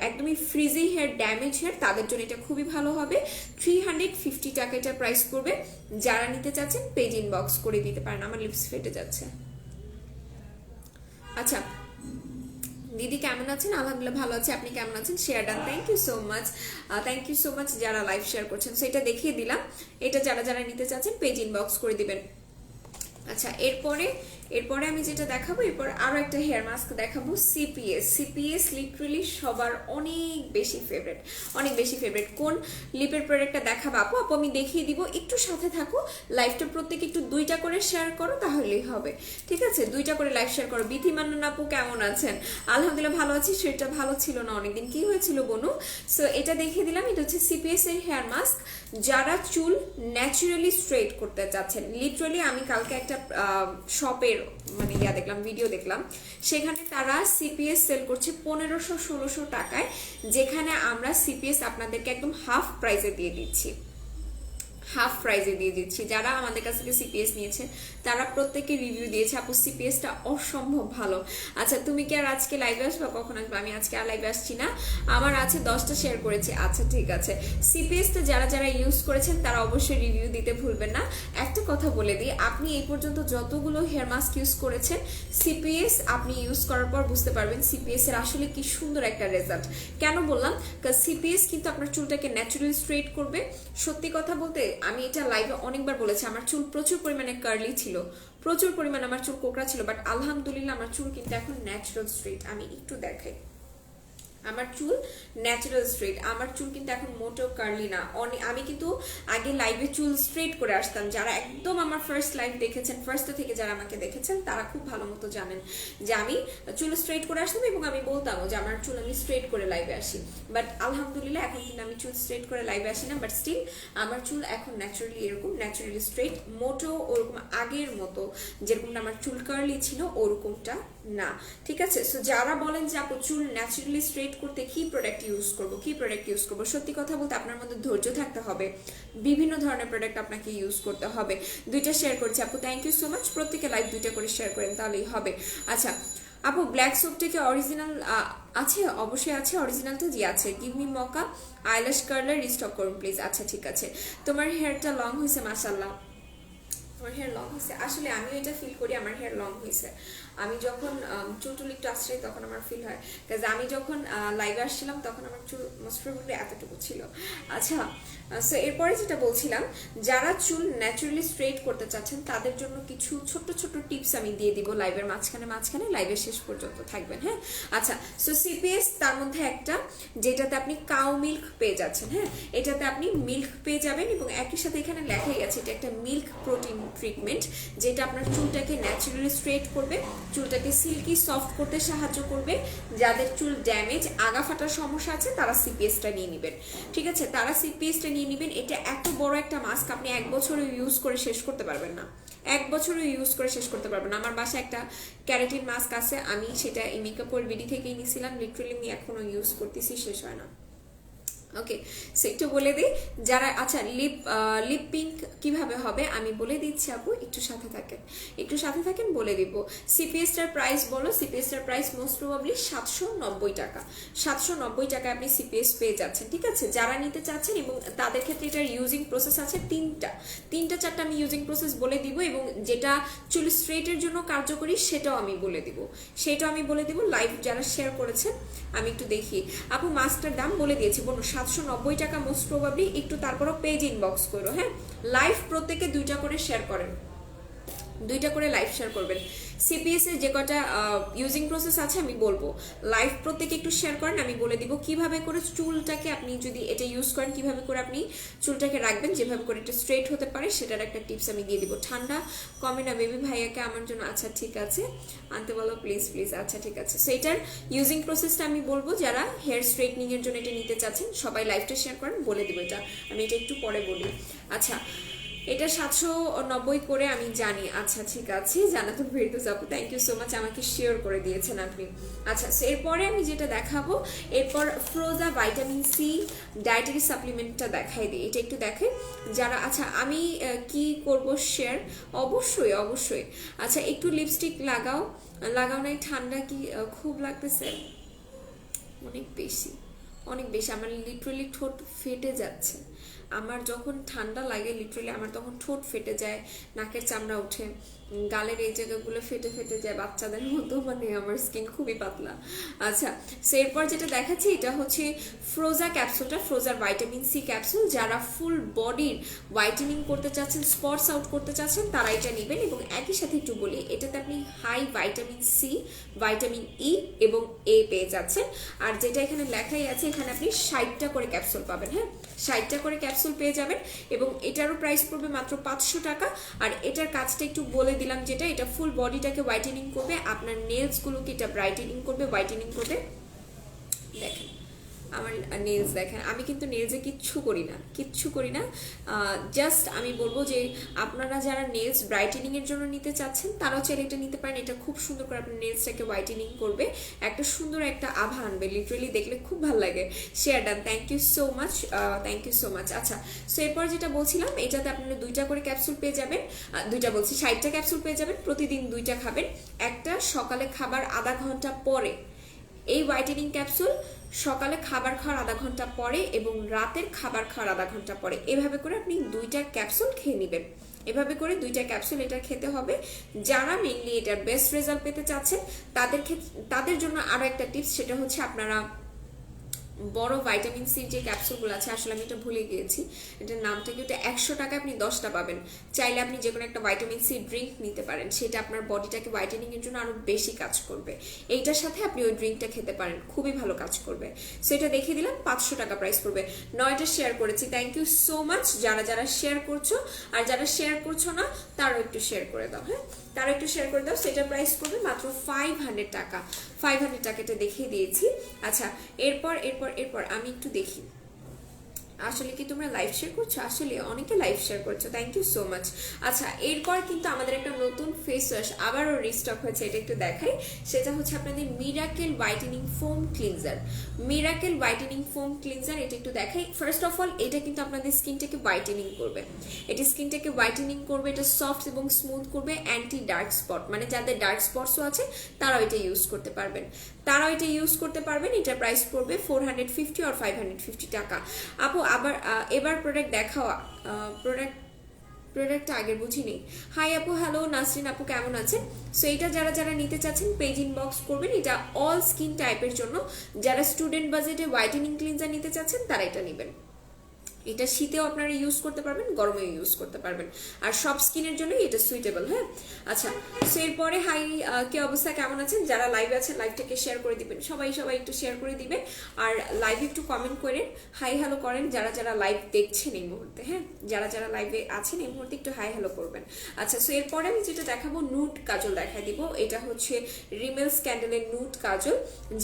একদমই ফ্রিজি হেয়ার, ড্যামেজ হেয়ার, তাদের জন্য এটা খুবই ভালো হবে। 350 টাকা এটা প্রাইস করবে। যারা নিতে চাচ্ছেন পেজ ইনবক্স করে দিতে পারেন। আমার লিপস ফেটে যাচ্ছে। আচ্ছা দিদি কেমন আছেন? আলহামদুলিল্লাহ ভালো আছে, আপনি কেমন আছেন? Share done, thank you so much যারা লাইভ শেয়ার করছেন। সো এটা দেখিয়ে দিলাম, এটা যারা যারা নিতে চাচ্ছেন পেজ ইনবক্স করে দিবেন। আচ্ছা এরপরে আমি যেটা দেখাবো, এরপর আরো একটা হেয়ার মাস্ক দেখাবো, সিপিএস লিটারালি সবার অনেক বেশি ফেভারিট। কোন লিপের প্রোডাক্টটা দেখাবো আপু? আমি দেখিয়ে দিব, একটু সাথে থাকো। লাইভটা প্রত্যেকে একটু 2টা করে শেয়ার করো, তাহলেই হবে, ঠিক আছে 2টা করে লাইভ শেয়ার করো। বিথি মান্নান আপু কেমন আছেন? আলহামদুলিল্লাহ ভালো আছি, শরীরটা ভালো ছিল না অনেকদিন, কি হয়েছিল বনু? সো এটা দেখিয়ে দিলাম, এটা হচ্ছে সিপিএস এর হেয়ার মাস্ক। যারা চুল ন্যাচারালি স্ট্রেট করতে চাচ্ছেন, লিটারালি আমি কালকে একটা শপের মানে ভিডিও দেখলাম, সেখানে তারা সিপিএস সেল করছে 1500-1600 টাকায়, যেখানে আমরা সিপিএস আপনাদেরকে একদম হাফ প্রাইসে দিয়ে দিচ্ছি। যারা আমাদের কাছ থেকে সিপিএস নিয়েছে তারা প্রত্যেকে রিভিউ দিয়েছে, আপু সিপিএসটা অসম্ভব ভালো। আচ্ছা তুমি কি আর আজকে লাইভে আসবে? কখন আসবে? আমি আজকে আর লাইভে আসছি না, আমার আছে 10টা শেয়ার করেছি। আচ্ছা ঠিক আছে, সিপিএসটা যারা যারা ইউজ করেছেন তারা অবশ্যই রিভিউ দিতে ভুলবেন না। একটা কথা বলে দিই, আপনি এই পর্যন্ত যতগুলো হেয়ার মাস্ক ইউজ করেছেন, সিপিএস আপনি ইউজ করার পর বুঝতে পারবেন সিপিএস এর আসলে কি সুন্দর একটা রেজাল্ট। কেন বললাম? কারণ সিপিএস কিন্তু আপনার চুলটাকে ন্যাচারালি স্ট্রেট করবে। সত্যি কথা বলতে আমি এটা লাইভে অনেকবার বলেছি, আমার চুল প্রচুর পরিমাণে কার্লি ছিল, প্রচুর পরিমাণে আমার চুল কোকড়া ছিল, বাট আলহামদুলিল্লাহ আমার চুল কিন্তু এখন ন্যাচারাল স্ট্রেট। আমি একটু দেখাই, আমার চুল ন্যাচারাল স্ট্রেট, আমার চুল কিন্তু এখন মোটেও কার্লি না। আমি কিন্তু আগে লাইভে চুল স্ট্রেট করে আসতাম, যারা একদম আমার ফার্স্ট লাইভ দেখেছেন, ফার্স্ট থেকে যারা আমাকে দেখেছেন তারা খুব ভালো মতো জানেন যে আমি চুল স্ট্রেট করে আসতাম এবং আমি বলতামও যে আমার চুল আমি স্ট্রেট করে লাইভে আসি। বাট আলহামদুলিল্লাহ এখন কিন্তু আমি চুল স্ট্রেট করে লাইভে আসি না, বাট স্টিল আমার চুল এখন ন্যাচারালি স্ট্রেট, মোটেও ওরকম আগের মতো যেরকমটা আমার চুল কার্লি ছিল ওরকমটা না, ঠিক আছে। সো যারা বলেন যে আপু চুল ন্যাচারালি স্ট্রেট করতে কি প্রোডাক্ট ইউজ করবো, সত্যি কথা বলতে আপনার মধ্যে ধৈর্য থাকতে হবে, বিভিন্ন ধরনের প্রোডাক্ট আপনাকে ইউজ করতে হবে। 2টা শেয়ার করছি আপু, থ্যাংক ইউ সো মাচ। প্রত্যেকে লাইভ 2টা করে শেয়ার করেন তাহলেই হবে। আচ্ছা আপু ব্ল্যাক সোপ থেকে অরিজিনাল আছে? অবশ্যই আছে, অরিজিনাল তো জি আছে। Give me মকা eyelash curler restock করুন প্লিজ। আচ্ছা ঠিক আছে, তোমার হেয়ারটা লং হয়েছে মাশাআল্লাহ, আমার হেয়ার লং হয়েছে, আসলে আমিও এটা ফিল করি আমার হেয়ার লং হয়েছে। আমি যখন চুল একটু আসছে তখন আমার ফিল হয়, কাজ আমি যখন লাইভে আসছিলাম তখন আমার চুল মোস্ট প্রবাবলি এতটুকু ছিল। আচ্ছা, সো এরপরে যেটা বলছিলাম, যারা চুল ন্যাচারালি স্ট্রেট করতে চাচ্ছেন তাদের জন্য কিছু ছোট্ট ছোট্ট টিপস আমি দিয়ে দিব লাইভের মাঝখানে লাইভের শেষ পর্যন্ত থাকবেন। হ্যাঁ, আচ্ছা, সো সিপিএস তার মধ্যে একটা, যেটাতে আপনি কাউ মিল্ক পেয়ে যাচ্ছেন। হ্যাঁ, এটাতে আপনি মিল্ক পেয়ে যাবেন এবং একই সাথে এখানে লেখাই আছে এটা একটা মিল্ক প্রোটিন ট্রিটমেন্ট, যেটা আপনার চুলটাকে ন্যাচারালি স্ট্রেট করবে, চুলটাকে সিল্কি সফট করতে সাহায্য করবে। যাদের চুল ড্যামেজ আগা ফাটার সমস্যা আছে তারা সিপিএসটা নিয়ে নেবেন। ঠিক আছে, তারা সিপিএসটা নিয়ে নেবেন। এটা এত বড় একটা মাস্ক, আপনি 1 বছরও ইউজ করে শেষ করতে পারবেন না, 1 বছরও ইউজ করে শেষ করতে পারবেন না। আমার বাসায় একটা ক্যারাটিন মাস্ক আছে, আমি সেটা এই মেকআপের বিডি থেকেই নিয়েছিলাম, লিটারালি আমি এখনো ইউজ করতেছি, শেষ হয় না। ওকে, সো একটু বলে দিই যারা, আচ্ছা লিপ পিঙ্ক কিভাবে হবে আমি বলে দিচ্ছি আপু, একটু সাথে থাকেন বলে দিব। সিপিএসটার প্রাইস বলো, সিপিএসটার প্রাইস মোস্ট প্রবাবলি 790 টাকা। 790 টাকায় আপনি সিপিএস পেয়ে যাচ্ছেন। ঠিক আছে, যারা নিতে চাচ্ছেন, এবং তাদের ক্ষেত্রে এটার ইউজিং প্রসেস আছে তিনটা চারটা আমি ইউজিং প্রসেস বলে দিব, এবং যেটা চুল স্ট্রেটের জন্য কার্যকরী সেটাও আমি বলে দিব। লাইভ যারা শেয়ার করেছেন আমি একটু দেখি। আপু মাস্কটার দাম বলে দিয়েছি, বলুন 790 টাকা মোস্ট প্রবাবলি, একটু তারপরও পেজ ইনবক্স করো। হ্যাঁ, লাইভ প্রত্যেকে 2টা করে শেয়ার করেন, 2টা করে লাইভ শেয়ার করবেন। সিপিএস এর যে কটা ইউজিং প্রসেস আছে আমি বলবো, লাইভ প্রত্যেকে একটু শেয়ার করেন, আমি বলে দিব কিভাবে করে চুলটাকে আপনি যদি এটা ইউজ করেন কিভাবে করে আপনি চুলটাকে রাখবেন, যেভাবে করে এটা স্ট্রেট হতে পারে সেটার একটা টিপস আমি দিয়ে দিব। ঠান্ডা কমে না বেবি ভাইয়াকে আমার জন্য, আচ্ছা ঠিক আছে আনতে বলো প্লিজ, আচ্ছা ঠিক আছে। সো এটার ইউজিং প্রসেসটা আমি বলবো, যারা হেয়ার স্ট্রেটনিং এর জন্য এটা নিতে চাচ্ছেন সবাই লাইভটা শেয়ার করেন, বলে দিব এটা, আমি এটা একটু পরে বলি। আচ্ছা, এটা 790 করে আমি জানি। আচ্ছা ঠিক আছে, জানাতুল ফেরদৌস আপু থ্যাংক ইউ সো মাচ, আমাকে শেয়ার করে দিয়েছেন আপনি। আচ্ছা, এরপরে আমি যেটা দেখাবো, এরপর ফ্রোজা ভাইটামিন সি ডায়েটারি সাপ্লিমেন্টটা দেখাই দিই, এটা একটু দেখে যারা। আচ্ছা, আমি কি করব শেয়ার, অবশ্যই। আচ্ছা, একটু লিপস্টিক লাগাও নাই, ঠান্ডা কি খুব লাগতেছে? অনেক বেশি আমার লিটারালি ঠোঁট ফেটে যাচ্ছে। আমার যখন ঠান্ডা লাগে লিটারালি আমার তখন ঠোঁট ফেটে যায়, নাকের চামড়া ওঠে, গালের এই জায়গাগুলো ফেটে যায় বাচ্চাদের মতো, মানে আমার স্কিন খুবই পাতলা। আচ্ছা, সো এরপর যেটা দেখাচ্ছি এটা হচ্ছে ফ্রোজা ক্যাপসুলটা, ফ্রোজার ভাইটামিন সি ক্যাপসুল। যারা ফুল বডির হোয়াইটেনিং করতে চাচ্ছেন, স্পটস আউট করতে চাচ্ছেন তারা এটা নেবেন। এবং একই সাথে একটু বলি, এটাতে আপনি high vitamin C, vitamin E এবং এ পেয়ে যাচ্ছেন। আর যেটা এখানে লেখাই আছে, এখানে আপনি 60টা করে ক্যাপসুল পাবেন। হ্যাঁ, 60টা করে ক্যাপসুল পেয়ে যাবেন, এবং এটারও প্রাইস পড়বে মাত্র 500 টাকা। আর এটার কাজটা একটু বলে দিলাম, যেটা এটা ফুল বডিটাকে হোয়াইটেনিং করবে, আপনার নেলসগুলোকে এটা ব্রাইটেনিং করবে, হোয়াইটেনিং করবে। দেখেন আমার নেলস দেখেন, আমি কিন্তু নেলসে কিচ্ছু করি না, জাস্ট আমি বলবো যে আপনারা যারা নেলস ব্রাইটেনিং এর জন্য নিতে চাচ্ছেন তারাও চাইলে এটা নিতে পারেন। এটা খুব সুন্দর করে আপনার নেলসটাকে হোয়াইটেনিং করবে, একটা সুন্দর একটা আভা আনবে, লিটারালি দেখলে খুব ভালো লাগে। Share done, thank you so much. আচ্ছা, সো এরপর যেটা বলছিলাম, এটাতে আপনারা 2টা করে ক্যাপসুল পেয়ে যাবেন, 60টা ক্যাপসুল পেয়ে যাবেন, প্রতিদিন 2টা খাবেন। একটা সকালে খাবার আধা ঘন্টা পরে, এই হোয়াইটেনিং ক্যাপসুল সকালে খাবার খাওয়ার আধা ঘন্টা পরে এবং রাতের খাবার খাওয়ার আধা ঘন্টা পরে, এভাবে করে আপনি 2টা ক্যাপসুল খেয়ে নেবেন। এভাবে করে 2টা ক্যাপসুল এটা খেতে হবে। যারা মেইনলি এটার বেস্ট রেজাল্ট পেতে চাচ্ছেন তাদের জন্য আরো একটা টিপস, সেটা হচ্ছে আপনারা বড় ভাইটামিন সি যে ক্যাপসুলগুলো আছে, আসলে আমি এটা ভুলে গিয়েছি এটার নামটা কি, ওটা 100 টাকা আপনি 10টা পাবেন। চাইলে আপনি যে কোনো একটা ভাইটামিন সি ড্রিঙ্ক নিতে পারেন, সেটা আপনার বডিটাকে হোয়াইটেনিং এর জন্য আরো বেশি কাজ করবে। এইটার সাথে আপনি ওই ড্রিঙ্কটা খেতে পারেন, খুবই ভালো কাজ করবে। সো এটা দেখিয়ে দিলাম, 500 টাকা প্রাইস পড়বে। 9টা শেয়ার করেছি, থ্যাংক ইউ সো মাচ যারা শেয়ার করছো। আর যারা শেয়ার করছো না তারও একটু শেয়ার করে দাও। হ্যাঁ, সেটার প্রাইস পড়বে মাত্র 500 টাকা। 500 টাকাটা দেখিয়ে দিয়েছি। আচ্ছা, এরপর আমি একটু দেখি আসলে কি তোমরা লাইভ শেয়ার করছো, আসলে অনেকে লাইভ শেয়ার করছো, থ্যাংক ইউ সো মাচ। আচ্ছা, এরপর কিন্তু আমাদের একটা নতুন ফেস ওয়াশ আবারও রিস্টক হয়েছে, এটা একটু দেখাই। সেটা হচ্ছে আপনাদের মিরাকেল হোয়াইটেনিং ফোম ক্লিনজার। এটা একটু দেখাই। ফার্স্ট অফ অল, এটা কিন্তু আপনাদের স্কিনটাকে হোয়াইটেনিং করবে, এটা সফট এবং স্মুথ করবে, অ্যান্টি ডার্ক স্পট, মানে যাদের ডার্ক স্পটসও আছে তারাও এটা ইউজ করতে পারবেন। এটার প্রাইস পড়বে 450 আর 550 টাকা। আপু আবার এবার প্রোডাক্ট দেখাও, প্রোডাক্ট প্রোডাক্টটা আগের বুঝিনি। হাই আপু, হ্যালো নাসরিন আপু, কেমন আছেন? সো এটা যারা যারা নিতে চাচ্ছেন পেজ ইনবক্স করবেন। এটা অল স্কিন টাইপের জন্য, যারা স্টুডেন্ট বাজেটে হোয়াইটেনিং ক্লিনজার নিতে চাচ্ছেন তারা এটা নেবেন। এটা শীতেও আপনারা ইউজ করতে পারবেন, গরমেও ইউজ করতে পারবেন, আর সব স্কিনের জন্যই এটা সুইটেবল। হ্যাঁ, আচ্ছা। সো এরপরে হাই, কি অবস্থা, কেমন আছেন? যারা লাইভে আছেন লাইভটাকে শেয়ার করে দিবেন, সবাই সবাই একটু শেয়ার করে দিবেন, আর লাইভে একটু কমেন্ট করেন, হাই হ্যালো করেন যারা যারা লাইভ দেখছেন এই মুহূর্তে। হ্যাঁ, যারা যারা লাইভে আছেন এই মুহূর্তে একটু হাই হ্যালো করবেন। আচ্ছা, সো এরপরে আমি যেটা দেখাবো নুড কাজল দেখাই দিব। এটা হচ্ছে রিমেল স্ক্যান্ডেলের নুড কাজল।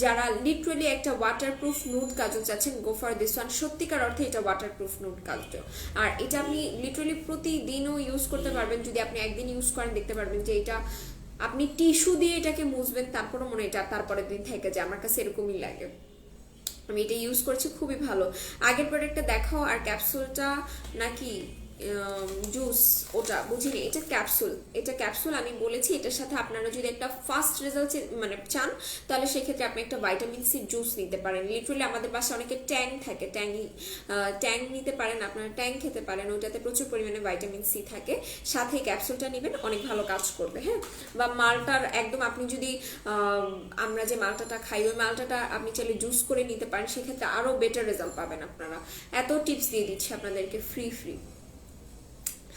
যারা লিটারালি একটা ওয়াটারপ্রুফ নুড কাজল চাচ্ছেন, গো ফর দিস ওয়ান। সত্যিকার অর্থে এটা ওয়াটারপ্রুফ নুড কাজল, আর এটা আপনি লিটারালি প্রতিদিনও ইউজ করতে পারবেন। যদি আপনি একদিন ইউজ করেন দেখতে পারবেন যে এটা আপনি টিস্যু দিয়ে এটাকে মুছবেন, তারপরও মনে এটা তারপরের দিন থেকে যায়। আমার কাছে এরকমই লাগে, আমি এটা ইউজ করছি, খুবই ভালো। আগের প্রোডাক্টটা দেখাও, আর ক্যাপসুলটা নাকি জুস ওটা বুঝিনি। এটা ক্যাপসুল, এটা ক্যাপসুল আমি বলেছি। এটার সাথে আপনারা যদি একটা ফাস্ট রেজাল্ট মানে চান, তাহলে সেক্ষেত্রে আপনি একটা ভাইটামিন সি জুস নিতে পারেন। লিটারালি আমাদের বাসায় অনেকে ট্যাং থাকে, ট্যাং নিতে পারেন, আপনারা ট্যাং খেতে পারেন, ওইটাতে প্রচুর পরিমাণে ভাইটামিন সি থাকে। সাথে ক্যাপসুলটা নেবেন, অনেক ভালো কাজ করবে। হ্যাঁ, বা মালটার একদম আপনি যদি আমরা যে মালটাটা খাই ওই মালটাটা আপনি চাইলে জুস করে নিতে পারেন, সেক্ষেত্রে আরো বেটার রেজাল্ট পাবেন আপনারা। এত টিপস দিয়ে দিচ্ছি আপনাদেরকে free.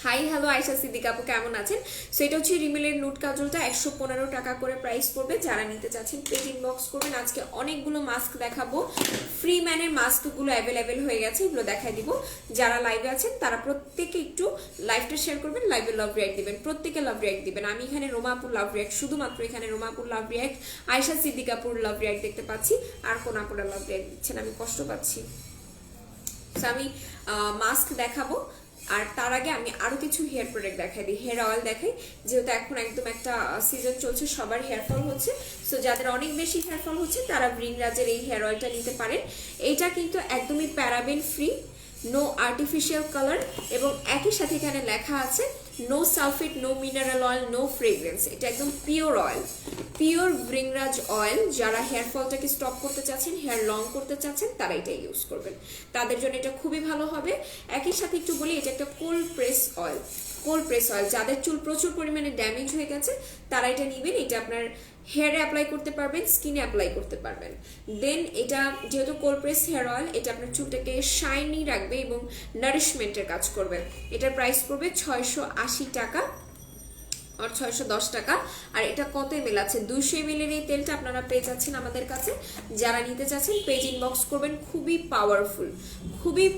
Hi hello Ayesha Siddique আপু, কেমন আছেন? সো এটা হচ্ছে রিমেলের নুড কাজলটা 115 টাকা করে প্রাইস পড়বে। যারা নিতে চাচ্ছেন পেজ ইনবক্স করবেন। আজকে অনেকগুলো মাস্ক দেখাবো, ফ্রি ম্যানের মাস্কগুলো অ্যাভেলেবেল হয়ে গেছে, এগুলো দেখাই দিব। যারা লাইভে আছেন তারা প্রত্যেকে একটু লাইভটা শেয়ার করবেন, লাইভে লাভ রিয়াক্ট দিবেন, প্রত্যেকে লাভ রিয়াক্ট দিবেন। আমি এখানে রোমাপুর লাভ রিয়াক্ট, শুধুমাত্র এখানে রোমাপুর লাভ রিয়াক্ট, আয়শা সিদ্দিক আপুর লাভ রিয়াক্ট দেখতে পাচ্ছি, আর কোন আপুরা লাভ রিয়াক্ট দিচ্ছেন, আমি কষ্ট পাচ্ছি। সো আমি মাস্ক দেখাবো, আর তার আগে আমি আরো কিছু হেয়ার প্রোডাক্ট দেখাই দিই, হেয়ার অয়েল দেখাই। যেহেতু এখন একদম একটা সিজন চলছে, সবার হেয়ার ফল হচ্ছে, সো যাদের অনেক বেশি হেয়ার ফল হচ্ছে তারা ব্রিংরাজের এই হেয়ার অয়েলটা নিতে পারেন। এইটা কিন্তু একদমই paraben free, no artificial colour, এবং একই সাথে এখানে লেখা আছে no sulphate, no mineral oil, no fragrance. এটা একদম pure oil, pure bhringraj oil. যারা হেয়ার ফলটাকে স্টপ করতে চাচ্ছেন, হেয়ার লং করতে চাচ্ছেন, তারা এটা ইউজ করবেন, তাদের জন্য এটা খুবই ভালো হবে। একই সাথে একটু বলি, এটা একটা cold press oil. Cold press oil, যাদের চুল প্রচুর পরিমাণে ড্যামেজ হয়ে গেছে তারা এটা নেবেন। এটা আপনার হেয়ারে অ্যাপ্লাই করতে পারবেন, স্কিনে অ্যাপ্লাই করতে পারবেন। দেন এটা যেহেতু কোল্ড প্রেস হেয়ার অয়েল, এটা আপনার চুলটাকে শাইনি রাখবে এবং নারিশমেন্টের কাজ করবে। এটার প্রাইস পড়বে 680 টাকা আর 610 টাকা। আর এটা কত এমএল আছে? 200 ml এর এই তেলটা আপনারা পেয়ে যাচ্ছেন আমাদের কাছে। যারা নিতে চাচ্ছেন পেজ ইনবক্স করবেন। খুবই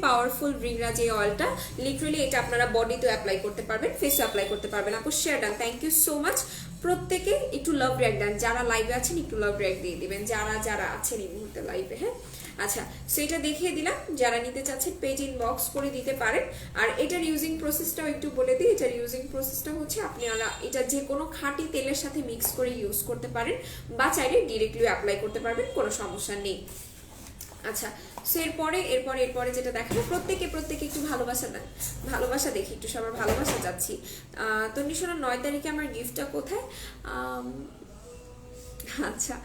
পাওয়ারফুল ব্রিংরাজ এই অয়েলটা। লিটারালি এটা আপনারা বডিতে অ্যাপ্লাই করতে পারবেন, ফেসে অ্যাপ্লাই করতে পারবেন। আপু share done, thank you so much. প্রত্যেকে একটু লাভ রিয়াক্ট দেন, যারা লাইভে আছেন একটু লাভ রিয়াক্ট দিয়ে দিবেন, যারা যারা আছেন এই মুহূর্তে লাইভে। হ্যাঁ, আচ্ছা, সো এটা দেখিয়ে দিলাম। যারা নিতে চাচ্ছেন পেজ ইনবক্স করে দিতে পারেন। আর এটার ইউজিং প্রসেসটাও একটু বলে দিই। এটার ইউজিং প্রসেসটা হচ্ছে আপনারা এটা যে কোনো খাঁটি তেলের সাথে মিক্স করে ইউজ করতে পারেন, বা চাইলে ডিরেক্টলি অ্যাপ্লাই করতে পারবেন, কোনো সমস্যা নেই। আচ্ছা, সো এরপরে যেটা দেখাবো, প্রত্যেকে একটু ভালোবাসা দেন, ভালোবাসা দেখি, একটু সবার ভালোবাসা চাচ্ছি। তো নিশোনা 9 তারিখে আমার গিফটটা কোথায়? আচ্ছা,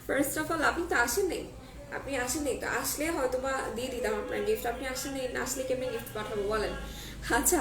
ফার্স্ট অফ অল আপনি তো আসেননি, তো আসলে হয়তো বা দিয়ে দিতাম আপনার গিফট। আপনি আসেননি, না আসলে কেমনি গিফট পাঠাবো বলেন? আচ্ছা,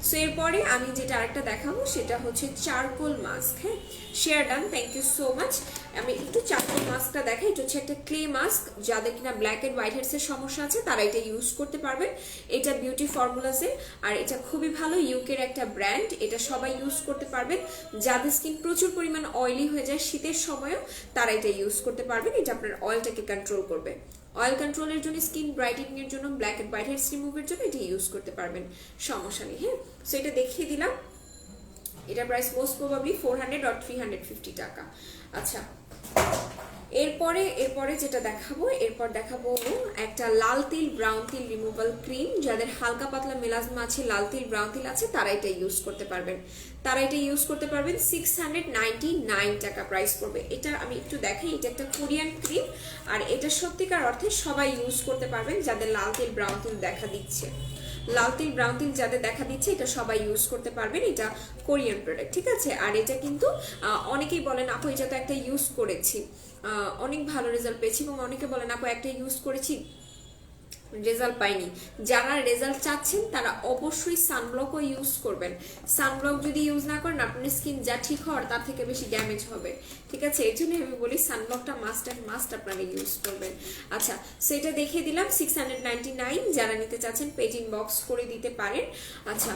সো এরপরে আমি যেটা আরেকটা দেখাবো সেটা হচ্ছে চারকোল মাস্ক। হ্যাঁ, share done, thank you so much. আমি একটু চারকোল মাস্কটা দেখাই। এটা হচ্ছে একটা ক্লে মাস্ক। যাদের কিনা ব্ল্যাক এন্ড হোয়াইট হেডসের সমস্যা আছে তারা এটা ইউজ করতে পারবেন। এটা বিউটি ফর্মুলাসের, আর এটা খুবই ভালো, ইউকের একটা ব্র্যান্ড। এটা সবাই ইউজ করতে পারবেন। যাদের স্কিন প্রচুর পরিমাণ অয়েলি হয়ে যায় শীতের সময়ও, তারা এটা ইউজ করতে পারবেন। এটা আপনার অয়েলটাকে কন্ট্রোল করবে। অয়েল কন্ট্রোলের জন্য, স্কিন ব্রাইটেনিং এর জন্য, ব্ল্যাক এন্ড হোয়াইট হেডস রিমুভের জন্য এটা ইউজ করতে পারবেন, সমস্যা নেই। হ্যাঁ, সো এটা দেখিয়ে দিলাম। এটা প্রাইস মোস্ট প্রবাবলি 400 or 350 টাকা। আচ্ছা, এরপরে যেটা দেখাবো, একটা লাল তিল ব্রাউন তিল রিমুভাল ক্রিম। যাদের হালকা পাতলা মেলাজমা আছে, লাল তিল ব্রাউন তিল আছে, তারা এটা ইউজ করতে পারবেন। 699 টাকা প্রাইস পড়বে। এটা আমি একটু দেখাই, এটা একটা কোরিয়ান ক্রিম, আর এটা সত্যিকার অর্থে সবাই ইউজ করতে পারবেন যাদের লাল তিল ব্রাউন তিল দেখা দিচ্ছে। যাদের দেখা দিচ্ছে এটা সবাই ইউজ করতে পারবেন। এটা কোরিয়ান প্রোডাক্ট, ঠিক আছে। আর এটা কিন্তু অনেকেই বলেন আপু এটা তো একটা ইউজ করেছি, অনেক ভালো রেজাল্ট পেয়েছি, এবং অনেকে বলেন আপু একটা ইউজ করেছি রেজাল্ট পাইনি। যারা রেজাল্ট চাচ্ছেন তারা অবশ্যই সানব্লকও ইউজ করবেন। সানব্লক যদি ইউজ না করেন আপনার স্কিন যা ঠিক হওয়ার তার থেকে বেশি ড্যামেজ হবে, ঠিক আছে? এই জন্য আমি বলি সানব্লকটা মাস্ট অ্যান্ড মাস্ট আপনারা ইউজ করবেন। আচ্ছা, সেটা দেখিয়ে দিলাম 699। যারা নিতে চাচ্ছেন পেজ ইনবক্স করে দিতে পারেন। আচ্ছা,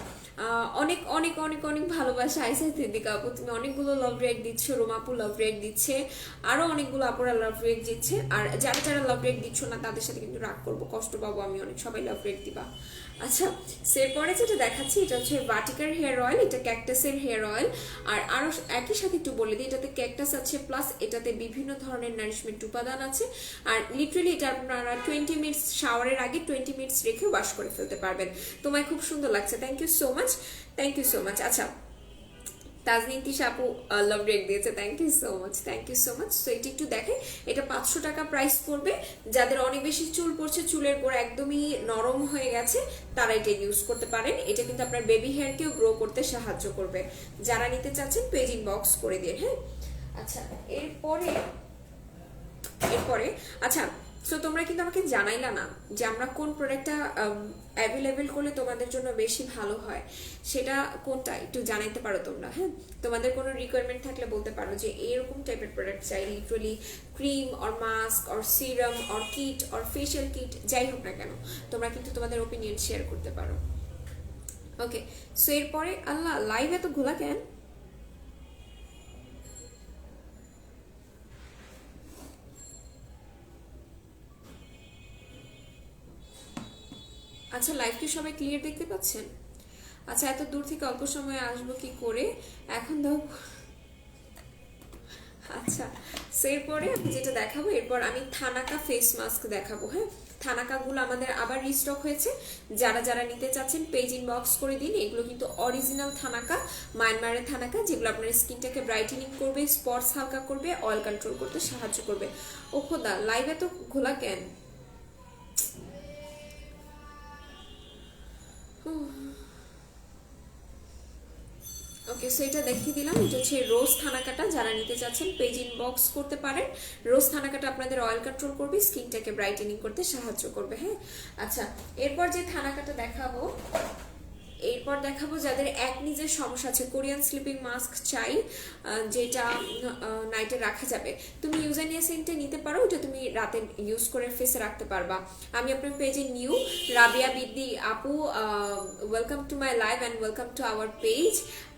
অনেক অনেক অনেক অনেক ভালোবাসা আইসা দিদিকা আপু, তুমি অনেকগুলো লাভ রেক দিচ্ছ, রোমাপু লাভ রেক দিচ্ছে, আরো অনেকগুলো আপুরা লাভ রেক দিচ্ছে। আর যারা যারা লাভ রেক দিচ্ছ না তাদের সাথে কিন্তু রাগ করবো, কষ্ট পাবো আমি অনেক, সবাই লাভ রেক দিবা। আচ্ছা, এরপরে যেটা দেখাচ্ছি এটা হচ্ছে ভাটিকার হেয়ার অয়েল, এটা ক্যাকটাসের হেয়ার অয়েল। আর আরো একই সাথে একটু বলে দিই, এটাতে ক্যাকটাস আছে প্লাস এটাতে বিভিন্ন ধরনের নারিশমেন্ট উপাদান আছে। আর লিটারালি এটা আপনারা 20 মিনিটস শাওয়ারের আগে 20 মিনিটস রেখে ওয়াশ করে ফেলতে পারবেন। তোমায় খুব সুন্দর লাগছে, thank you so much, thank you so much. আচ্ছা, তাজনীন তিশা আপু লাভ রেক দিয়েছে, thank you so much, thank you so much. So এটা একটু দেখে, এটা 500 টাকা প্রাইস পড়বে। যাদের অনেক বেশি চুল পড়ছে, চুলের গোড়া একদমই নরম হয়ে গেছে, তারা এটা ইউজ করতে পারেন। এটা কিন্তু আপনার বেবি হেয়ারকেও গ্রো করতে সাহায্য করবে। যারা নিতে চাচ্ছেন পেজ ইনবক্স করে দিন, হ্যাঁ। আচ্ছা, এরপরে আচ্ছা, সো তোমরা কিন্তু আমাকে জানাইলা না যে আমরা কোন প্রোডাক্টটা অ্যাভেলেবেল করলে তোমাদের জন্য বেশি ভালো হয়, সেটা কোনটা একটু জানাইতে পারো তোমরা, হ্যাঁ। তোমাদের কোনো রিকোয়ারমেন্ট থাকলে বলতে পারো যে এরকম টাইপের প্রোডাক্ট চাই, literally cream or mask or serum or kit or facial kit, যাই হোক না কেন তোমরা কিন্তু তোমাদের ওপিনিয়ন শেয়ার করতে পারো। ওকে, সো এরপরে আল্লাহ লাইভ এত ঘোলা কেন? আচ্ছা, লাইভ কি সবাই ক্লিয়ার দেখতে পাচ্ছেন? আচ্ছা, এত দূর থেকে অল্প সময়ে আসবো কি করে, এখন দাও। আচ্ছা, এরপরে আমি যেটা দেখাবো, এরপর আমি থানাকা ফেস মাস্ক দেখাবো, হ্যাঁ। থানাকাগুলো আমাদের আবার রিস্টক হয়েছে, যারা যারা নিতে চাচ্ছেন পেজ ইনবক্স করে দিন। এগুলো কিন্তু অরিজিনাল থানাকা, মায়ানমারের থানাকা, যেগুলো আপনার স্কিনটাকে ব্রাইটেনিং করবে, স্পটস হালকা করবে, অয়েল কন্ট্রোল করতে সাহায্য করবে। ও খোদা, লাইভে তো ঘোলা কেন? ওকে, সো এটা দেখিয়ে দিলাম। এটা হচ্ছে রোজ থানাকাটা, যারা নিতে চাচ্ছেন পেজ ইনবক্স করতে পারেন। রোজ থানাকাটা আপনাদের অয়েল কন্ট্রোল করবে, স্কিনটাকে ব্রাইটেনিং করতে সাহায্য করবে, হ্যাঁ। আচ্ছা, এরপর যে থানাকাটা দেখাবো, যাদের এক নিজের সমস্যা আছে, কোরিয়ান স্লিপিং মাস্ক চাই, যেটা নাইটে রাখা যাবে। তুমি ইউজানিয়া সেন্টে নিতে পারো, ওটা তুমি রাতে ইউজ করে ফেসে রাখতে পারবা। আমি আপনার পেজে নিউ রাবিয়া বিদ্দি আপু, welcome to my live and welcome to our page.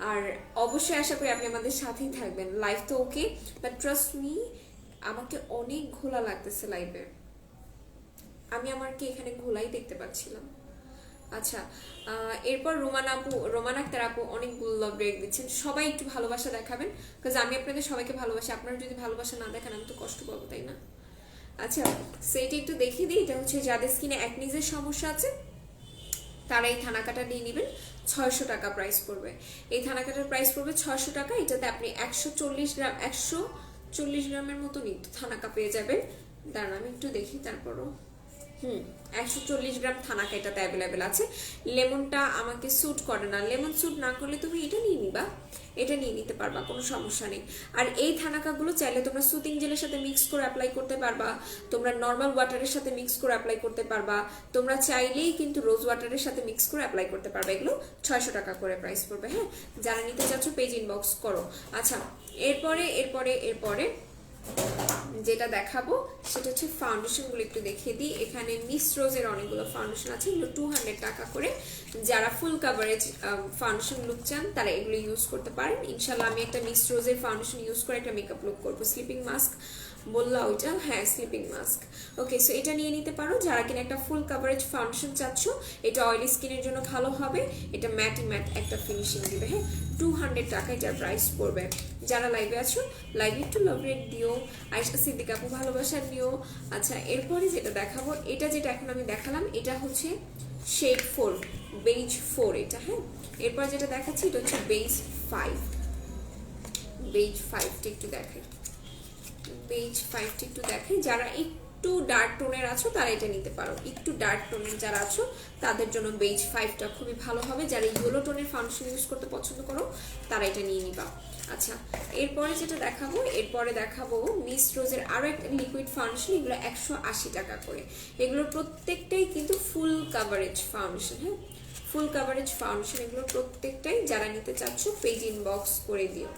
আর অবশ্যই আশা করি আপনি আমাদের সাথেই থাকবেন। লাইভ তো ওকে, বাট ট্রাস্ট মি, আমাকে অনেক ঘোলা লাগতেছে লাইভে, আমি আমাকে এখানে ঘোলাই দেখতে পাচ্ছিলাম। আচ্ছা, এরপর রোমান আক্তার আপু অনেকগুলো লাভ রেক দিচ্ছেন। সবাই একটু ভালোবাসা দেখাবেন, কারণ আমি আপনাদের সবাইকে ভালোবাসি। আপনারা যদি ভালোবাসা না দেখেন আমি তো কষ্ট পাবো, তাই না? আচ্ছা, সেইটা একটু দেখিয়ে দিই। এটা হচ্ছে যাদের স্কিনে একনিজের সমস্যা আছে তারা এই থানাকাটা নিয়ে নেবেন। 600 টাকা প্রাইস পড়বে। এই থানাকাটার প্রাইস পড়বে 600 টাকা। এটাতে আপনি 140 গ্রামের মতো থানাকা পেয়ে যাবেন। দাঁড়ান আমি একটু দেখি, তারপরও 140 গ্রাম থানাকা এটাতে অ্যাভেলেবেল আছে। লেমনটা আমাকে স্যুট করে না, লেমন স্যুট না করলে তুমি এটা নিয়ে নিবা, এটা নিয়ে নিতে পারবা, কোনো সমস্যা নেই। আর এই থানাকাগুলো চাইলে তোমরা সুতিং জেলের সাথে মিক্স করে অ্যাপ্লাই করতে পারবা, তোমরা নর্মাল ওয়াটারের সাথে মিক্স করে অ্যাপ্লাই করতে পারবা, তোমরা চাইলেই কিন্তু রোজ ওয়াটারের সাথে মিক্স করে অ্যাপ্লাই করতে পারবা। এগুলো 600 টাকা করে প্রাইস পড়বে, হ্যাঁ। যারা নিতে চাচ্ছ পেজ ইনবক্স করো। আচ্ছা, এরপরে যেটা দেখাবো সেটা হচ্ছে ফাউন্ডেশনগুলো একটু দেখিয়ে দিই। এখানে মিস রোজের অনেকগুলো ফাউন্ডেশন আছে, এগুলো 200 টাকা করে। যারা ফুল কাভারেজ ফাউন্ডেশন লুক চান তারা এগুলো ইউজ করতে পারেন। ইনশাল্লাহ আমি একটা মিস রোজের ফাউন্ডেশন ইউজ করে একটা মেকআপ লুক করবো। স্লিপিং মাস্ক বললা ওইটা, হ্যাঁ স্লিপিং মাস্ক। ওকে, সো এটা নিয়ে নিতে পারো যারা কিনা একটা ফুল কাভারেজ ফাউন্ডেশন চাচ্ছ। এটা অয়েলি স্কিনের জন্য ভালো হবে, এটা ম্যাট একটা ফিনিশিং দিবে, হ্যাঁ। 200 টাকা এটার প্রাইস পড়বে। যারা লাইভে আছো লাইভে একটু লাভ রেট দিও, আয়েশা সিদ্দিক আপু ভালোবাসা নিও। আচ্ছা, এরপরে যেটা দেখাবো, এটা যেটা এখন আমি দেখালাম এটা হচ্ছে শেড 4 বেজ 4 এটা, হ্যাঁ। এরপর যেটা দেখাচ্ছি এটা হচ্ছে বেজ 5 টা একটু দেখাই, বেজ 5 টা একটু দেখাই। যারা একটু ডার্ক টোনের আছো তারা এটা নিতে পারো। একটু ডার্ক টোনের যারা আছো তাদের জন্য বেজ 5টা খুবই ভালো হবে। যারা ইয়েলো টোনের ফাউন্ডেশন ইউজ করতে পছন্দ করো তারা এটা নিয়ে নিবা। আচ্ছা, এরপরে যেটা দেখাবো, এরপরে দেখাবো মিস রোজের আরো একটা লিকুইড ফাউন্ডেশন। এগুলো 180 টাকা করে। এগুলোর প্রত্যেকটাই কিন্তু ফুল কাভারেজ ফাউন্ডেশন। হ্যাঁ, ফুল কাভারেজ ফাউন্ডেশন। এগুলো প্রত্যেকটাই যারা নিতে চাচ্ছ পেজ ইনবক্স করে দিও।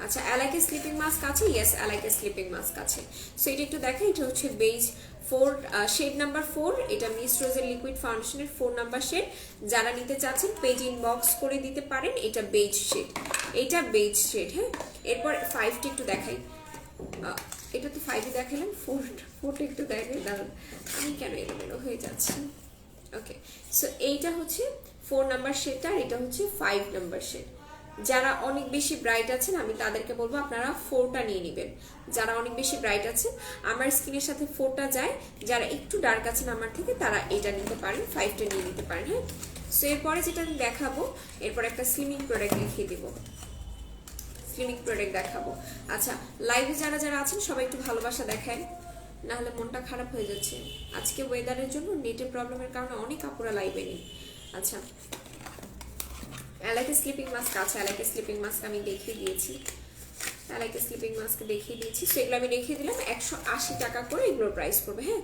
আচ্ছা, অ্যালাইকে স্লিপিং মাস্ক আছে? ইয়েস, অ্যালাইকে স্লিপিং মাস্ক আছে। সো এটা একটু দেখে, এটা হচ্ছে বেজ 4 শেড নাম্বার 4। এটা মিস রোজের লিকুইড ফাউন্ডেশনের 4 নাম্বার শেড। যারা নিতে চাচ্ছেন পেজ ইনবক্স করে দিতে পারেন। এটা বেজ শেড, এটা বেজ শেড। হ্যাঁ, এরপর 5টা একটু দেখাই। এটা তো 5ই দেখালাম, 4টা একটু দেখাই। দাঁড়ান, আমি কেন এলোমেলো হয়ে যাচ্ছি। ওকে, সো এইটা হচ্ছে 4 নাম্বার শেডটা, আর এটা হচ্ছে 5 নাম্বার শেড। যারা অনেক বেশি ব্রাইট আছেন আমি তাদেরকে বলবো আপনারা 4টা নিয়ে নেবেন। যারা অনেক বেশি ব্রাইট আছেন, আমার স্কিনের সাথে 4টা যায়। যারা একটু ডার্ক আছেন আমার থেকে তারা এটা নিতে পারেন, 5টা নিয়ে নিতে পারেন। হ্যাঁ, সো এরপরে যেটা আমি দেখাবো, এরপর একটা স্লিমিং প্রোডাক্ট লিখিয়ে দিব, স্লিমিং প্রোডাক্ট দেখাবো। আচ্ছা, লাইভে যারা যারা আছেন সবাই একটু ভালোবাসা দেখায়, না হলে মনটা খারাপ হয়ে যাচ্ছে। আজকে ওয়েদারের জন্য নেটের প্রবলেমের কারণে অনেক আপুরা লাইভে নেই। আচ্ছা, অ্যালাইকে স্লিপিং মাস্ক আছে। অ্যালাইকে স্লিপিং মাস্ক আমি দেখিয়ে দিয়েছি, অ্যালাইকে স্লিপিং মাস্ক দেখিয়ে দিয়েছি। সেগুলো আমি দেখিয়ে দিলাম 180 টাকা করে এগুলোর প্রাইস পড়বে। হ্যাঁ,